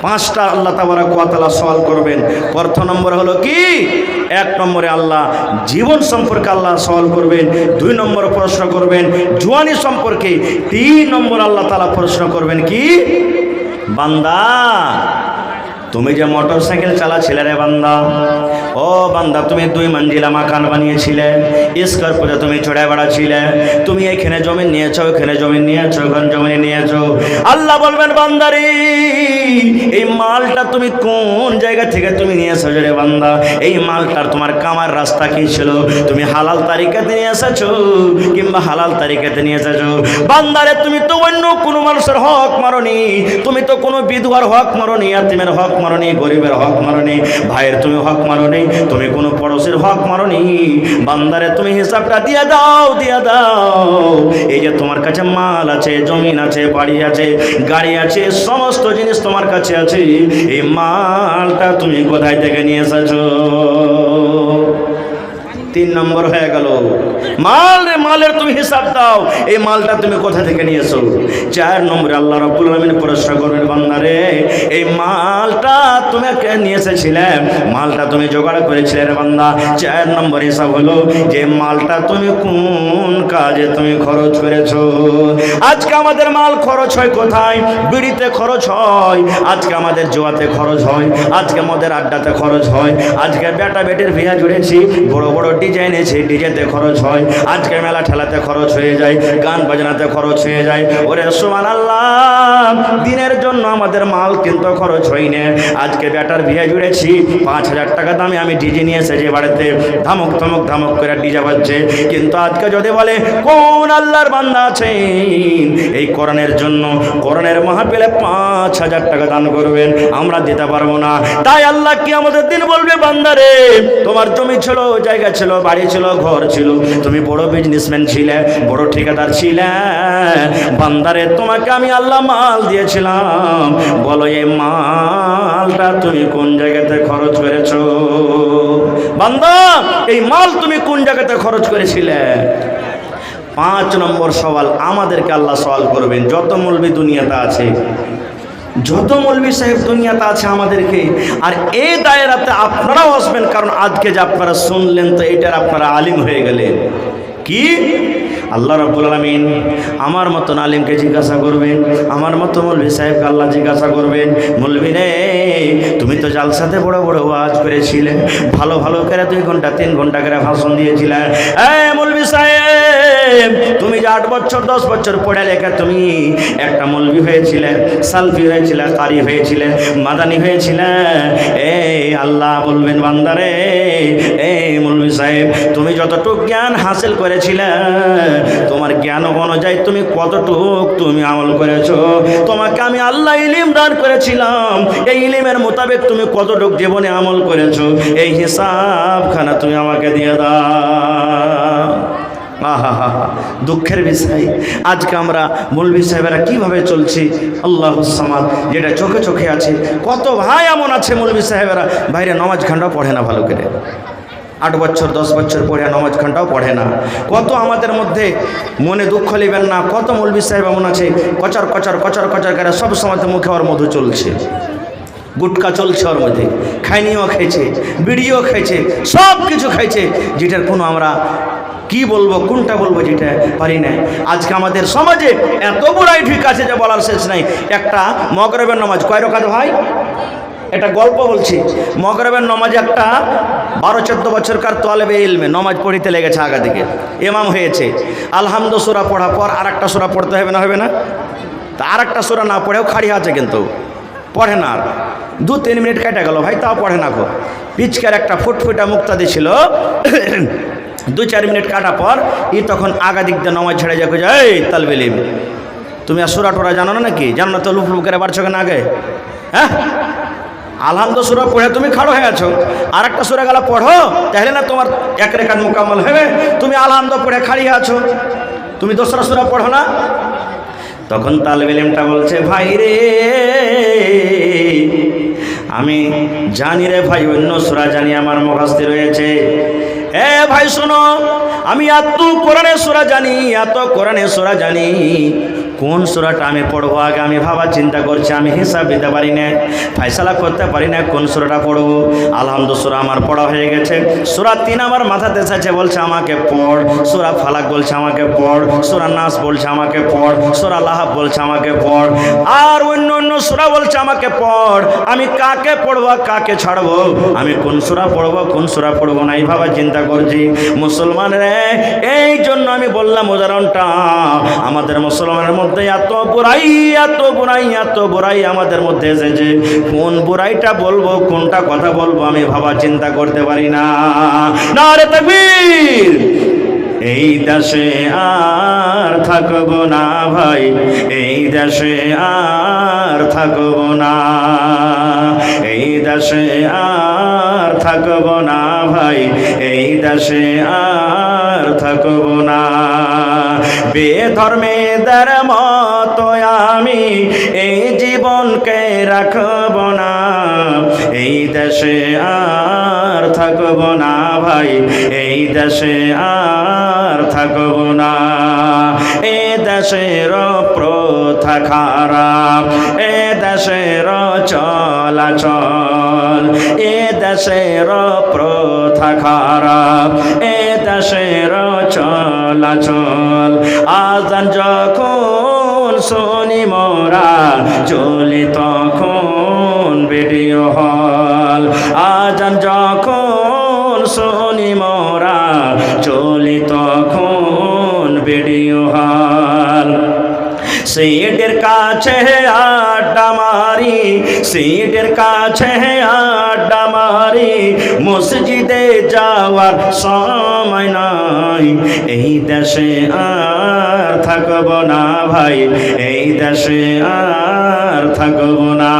5টা আল্লাহ তাবারক ওয়া তাআলা সওয়াল করবেন। প্রথম নম্বর হলো কি? 1 নম্বরে আল্লাহ জীবন সম্পর্কে আল্লাহ সওয়াল করবেন। 2 নম্বর প্রশ্ন করবেন জওয়ানি সম্পর্কে। 3 নম্বর আল্লাহ তাআলা প্রশ্ন করবেন কি? বান্দা, তুমি যে মোটর সাইকেল চালাছিলে রে বান্দা, ও বান্দা, তুমি 2 মঞ্জিলা মাকান বানিয়েছিলে, স্কর্পিওতে তুমি চড়ে বেড়াচ্ছিলে, তুমি এখানে জমি নিয়েছো, ওখানে জমি নিয়েছো, ওখানে জমি নিয়েছো। আল্লাহ বলবেন, বান্দারে, এই মালটা তুমি কোন জায়গা থেকে তুমি নিয়েছো রে বান্দা? এই মালটার তোমার কামার রাস্তা কি ছিল? তুমি হালাল তারিকাতে নিয়ে এসেছো কিংবা হালাল তারিকাতে নিয়ে এসেছো? বান্দারে, তুমি তো অন্য কোনো মানুষের হক মারনি, তুমি তো কোনো বিধবার হক মারনি, ইয়াতিমের হক মারনি, গরিবের হক মারনি, ভাইয়ের তুমি হক মারনি, তুমি কোনো পড়োশির হক মারনি। বান্দারে, তুমি হিসাবটা দিয়ে দাও, দিয়ে দাও। এই যে তোমার কাছে মাল আছে, জমিন আছে, বাড়ি আছে, গাড়ি আছে, সমস্ত জিনিস তোমার কাছে আছে, এই মালটা তুমি কোথায় থেকে নিয়ে এসেছো? 3 নম্বর হয়ে গেল। মালের তুমি হিসাব দাও, এই মালটা তুমি কোথা থেকে নিয়েছো? 4 নম্বরে আল্লাহ রাব্বুল আলামিন প্রশ্ন করবেন, বান্দারে, এই মালটা তুমি কে নিয়ে এসেছিলে? মালটা তুমি জোগাড় করেছিলে রে বান্দা। 4 নম্বর হিসাব হলো যে মালটা তুমি কোন কাজে তুমি খরচ করেছো। আজকে আমাদের মাল খরচ হয় কোথায়? বিড়িতে খরচ হয়, আজকে আমাদের জুয়াতে খরচ হয়, আজকে মদের আড্ডাতে খরচ হয়, আজকে বেটা বেটির বিয়া জুড়েছি, বড় বড় ডিজাইন আছে, ডিজেতে খরচ হয়, আজকে মেলা ঠেলাতে খরচ হয়ে যায়, গান বাজনাতে খরচ হয়ে যায়। ওরে সুবহানাল্লাহ, দিনের জন্য আমাদের মাল কিন্তু খরচ হয় না। আজকে বেটার বিয়ে জুড়েছি, 5,000 টাকা দামে আমি ডিজে নিয়ে এসেছি বাড়িতে, ধামক ধমক ধামক করে ডিজে বাজছে। কিন্তু আজকে যদি বলে কোন আল্লাহর বান্দা আছেন এই কোরআনের জন্য, কোরআনের মাহফিলে 5,000 টাকা দান করবেন, আমরা দিতে পারবো না। তাই আল্লাহ কিয়ামতের দিন বলবে, বান্দারে, তোমার জমি ছিল, জায়গা ছিল, বাড়ি ছিল, ঘর ছিল, তুমি বড় বিজনেসম্যান ছিলে, বড় ঠিকাদার ছিলে, বান্দারে, তোমাকে আমি আল্লাহ মাল দিয়েছিলাম, বলো এই মালটা তুমি কোন জায়গাতে খরচ করেছো? বান্দা, এই মাল তুমি কোন জায়গাতে খরচ করেছিলে? 5 নম্বর সওয়াল আমাদেরকে আল্লাহ সওয়াল করবেন। যত মৌলবি দুনিয়াতে আছে, যত মৌলবি সাহেব দুনিয়াতে আছে আমাদেরকে, আর এই দায়রাতে আপনারাও আসবেন, কারণ আজকে যে আপনারা শুনলেন তো এটার আপনারা আলিম হয়ে গেলেন। কি? আল্লাহ রাব্বুল আলামিন আমার মতন আলিমকে জিজ্ঞাসা করবেন, আমার মতো মৌলবি সাহেবকে আল্লাহ জিজ্ঞাসা করবেন, মৌলবি রে, তুমি তো জালসাতে বড় বড় ওয়াজ করেছিলে, ভালো ভালো করে 2 ঘন্টা 3 ঘন্টা করে ভাষণ দিয়েছিলে। এই মৌলবি সাহেব, তুমি যে 8 বছর 10 বছর পড়ে লেখা তুমি একটা মৌলবি হয়েছিলে, সালফি হয়েছিলে, কারি হয়েছিলে, মাদানি হয়েছিলে। এই আল্লাহ বলবেন, বান্দারে, এই মৌলবি সাহেব, তুমি যতটুকু জ্ঞান হাসিল করেছিলে, তোমার জ্ঞান অনুযায়ী তুমি কতটুক তুমি আমল করেছো? তোমাকে আমি আল্লাহ ইলম দান করেছিলাম, এই ইলমের মোতাবেক তুমি কতটুক জীবনে আমল করেছো, এই হিসাবখানা তুমি আমাকে দিয়ে দাও। আহা, দুঃখের বিষয়, আজকে আমরা মৌলবি সাহেবেরা কিভাবে চলছি, আল্লাহুস সামাদ, যেটা চোখে চোখে আছে। কত ভাই এমন আছে মৌলবি সাহেবেরা বাইরে নামাজ খান্ডাও পড়ে না ভালো করে, 8 বছর 10 বছর পড়ে নামাজ খানটাও পড়ে না। কত আমাদের মধ্যে, মনে দুঃখ নেবেন না, কত মৌলবি সাহেব এমন আছে কচর কচর কচর কচর করে সব সময় মুখে ওর মধু চলছে, গুটকা চলছে ওর মধ্যে, খাইনিও খাইছে, বিড়িও খাইছে, সব কিছু খাইছে, যেটার কোনো আমরা কি বলবো, কোনটা বলবো যেটা পারি না। আজকে আমাদের সমাজে এত বড়াই ঠিক আছে যে বলার শেষ নাই। একটা মাগরিবের নামাজ কয় রাকাত ভাই? এটা গল্প বলছি। মাগরিবের নামাজে একটা 12-14 বছরকার তালেবে ইলমে নামাজ পড়িতে লেগেছে, আগা দিকে ইমাম হয়েছে, আলহামদু সূরা পড়া পর আরেকটা সূরা পড়তে হবে না, হবে না? তা আরেকটা সূরা না পড়েও খাড়ি আছে, কিন্তু পড়ে না। 2-3 মিনিট কেটে গেল ভাই, তাও পড়ে না। পিচকার একটা ফুটফুটা মুক্তাদি ছিল, 2-4 মিনিট কাটা পর তখন আগা দিক দিয়ে নামাজ ছেড়ে যাকে যায়, এই তালবে ইলম তুমি আর সুরা টোরা জানো না নাকি? জানো না তো লুফ করে বাড়ছো কেন আগে? হ্যাঁ, আলহামদ সুরা পড়ে তুমি খাড়ো হয়ে আছো, আর একটা সুরা গেলা পড়ো, তাহলে না তোমার এক রেখাত মোকাম্মল হবে। তুমি আলহামদ পড়ে খাড়িয়ে আছো, তুমি দোসরা সুরা পড়ো না। তখন তালেব ইলমটা বলছে, ভাই রে আমি জানি রে ভাই, অন্য সূরা জানি, আমার মুখস্থ রয়েছে। এ ভাই শোনো, আমি এত কোরআনের সূরা জানি, এত কোরআনের সূরা জানি, কোন সূরাটা আমি পড়বো আগে আমি ভাবা চিন্তা করছি, আমি হিসাব দিতে পারি না, ফয়সালা করতে পারি না কোন সূরাটা পড়বো। আলহামদুলিল্লাহ সূরা আমার পড়া হয়ে গেছে, সূরা 3 আমার মাথাতে এসেছে, বলছে আমাকে পড়। সূরা ফালাক বলছে আমাকে পড়, সূরা নাস বলছে আমাকে পড়, সূরা লাহাব বলছে আমাকে পড়, আর অন্য অন্য সূরা বলছে আমাকে পড়। আমি কাকে পড়বো কাকে ছাড়বো, আমি কোন সূরা পড়বো কোন সূরা পড়বো না, এই ভাবা চিন্তা করছি। মুসলমান রে, এই জন্য আমি বললাম উদাহরণটা, আমাদের মুসলমানের মধ্যে এত বুড়াই এত বুড়াই এত বুড়াই আমাদের মধ্যে এসেছে, কোন বুড়াইটা বলবো কোনটা কথা বলবো আমি ভাবা চিন্তা করতে পারি না। নারে তাকবীর! এই দেশে আর থাকবো না ভাই, এই দেশে আর থাকবো না, এই দেশে আর থাকবো না ভাই, এই দেশে আর থাকবো না। বেধর্মেদের মতো আমি এই জীবনকে রাখব না, এই দেশে আর থাকব না ভাই, এই দেশে আর থাকব না। এ দেশের প্রথা খারাপ, এ দেশের চলাচল, এ দেশের প্রথা খারাপ, এ দেশের চলাচল। আজান যখন শুনি মোরা চলি তখন ভিডিও হল, আজান যখন শুনি মোরা চলি তখন ভিডিও হল। সিটের কাছে আড্ডা মারি, সিটের কাছে আড্ডা মারি, মসজিদে যাওয়ার সময় নাই। এই দেশে আর থাকব না ভাই, এই দেশে আর থাকব না।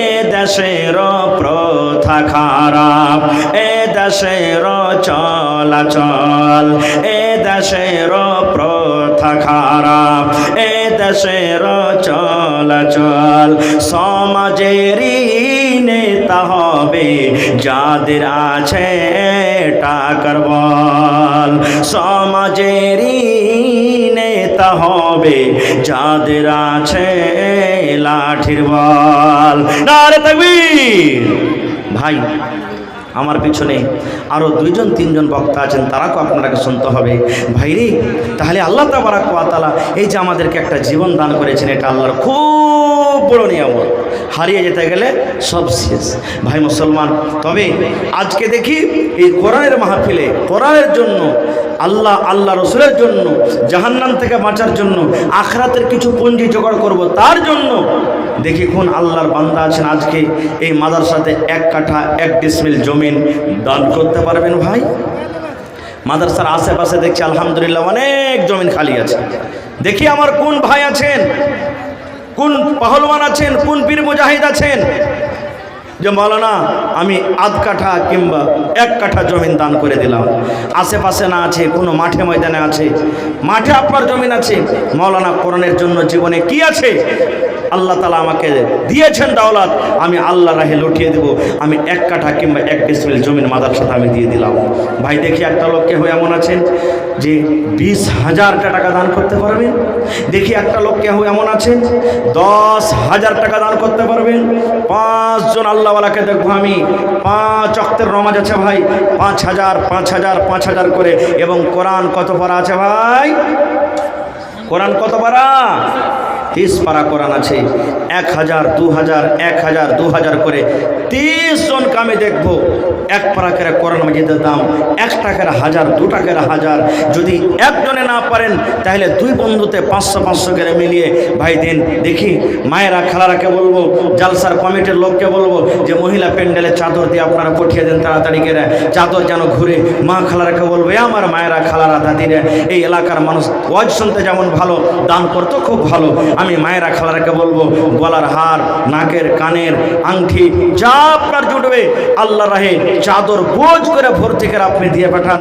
এ দেশের প্রথা খারাপ, এ দেশের চলাচল, এ দেশের প্রথা খারাপ, এ দেশের চলাচল। সমাজেরই নেতা হবে যাদের আছে টাকার বল, সমাজেরই নেতা হবে যাদের আছে লাঠির বল। নারে তাকবীর! ভাই আমার পিছনে আরও 2-3জন বক্তা আছেন, তারাকেও আপনাকে শুনতে হবে। ভাইরে, তাহলে আল্লাহ তাবারাক ওয়া তাআলা এই যে আমাদেরকে একটা জীবন দান করেছেন, এটা আল্লাহর খুব বড় নিয়ামত। হারিয়ে যেতে গেলে সব শেষ ভাই মুসলমান। তবে আজকে দেখি এই কোরআনের মাহফিলে, কোরআনের জন্য, আল্লাহ রসুলের জন্য, জাহান্নাম থেকে বাঁচার জন্য, আখরাতের কিছু পুঁজি জোগাড় করব, তার জন্য দেখি কোন আল্লাহর বান্দা আছেন আজকে এই মাদ্রাসাতে 1 কাঠা 1 ডিসমিল জমিন দান করতে পারবেন। ভাই মাদ্রাসার আশেপাশে দেখছি আলহামদুলিল্লাহ অনেক জমিন খালি আছে। দেখি আমার কোন ভাই আছেন, কোন পাহলওয়ান আছেন, কোন পীর মুজাহিদ আছেন যে মাওলানা আমি 1/2 কাঠা কিংবা 1 কাঠা জমিন দান করে দিলাম। আশেপাশে না আছে, কোনো মাঠে ময়দানে আছে, মাঠে আপনার জমিন আছে, মাওলানা কোরআনের জন্য জীবনে কি আছে আল্লাহ তাআলা আমাকে দিয়েছেন দাওলাত, আমি আল্লাহ রাহে লুটিয়ে দেব, আমি 1 কাঠা কিংবা 1 ডিসমিল জমিন মাদ্রাসাতে আমি দিয়ে দিলাম। ভাই দেখি একটা লোককে হয়ে এমন আছেন যে 20,000 টাকা দান করতে পারবেন। দেখি একটা লোককে হয়ে এমন আছেন 10,000 টাকা দান করতে পারবেন। 5 জন আল্লাহওয়ালাকে দেখবো আমি, 5 ওয়াক্তের নামাজ আছে ভাই, 5,000 5,000 5,000 করে। এবং কোরআন কত পারা আছে ভাই? কোরআন কত পারা? 30 পারা কোরআন আছে। 1000 2000 1000 2000 করে 30 জনকে আমি দেখবো এক পারা করে কোরআন মাজিদের দাম 1 টাকার 1000 2 টাকার 1000। যদি একজনে না পারেন তাহলে দুই বন্ধুতে 500 500 করে মিলিয়ে ভাই দিন। দেখি মায়েরা খালারাকে বলবো, জালসার কমিটির লোককে বলবো যে মহিলা প্যান্ডেলে চাদর দিয়ে আপনারা পাঠিয়ে দেন তাড়াতাড়ি করে, চাদর যেন ঘুরে। মা খালারাকে বলবো, আমার মায়েরা খালারা দাদিরা, এই এলাকার মানুষ ওয়াজ শুনতে যেমন ভালো, দান করতে খুব ভালো। আমি মায়েরা খালারাকে বলবো গলার হার, নাকের কানের আংটি যা আপনার জুটবে আল্লাহ রাহে চাদর বোঝ করে ভর্তি করে আপনি দিয়ে পাঠান।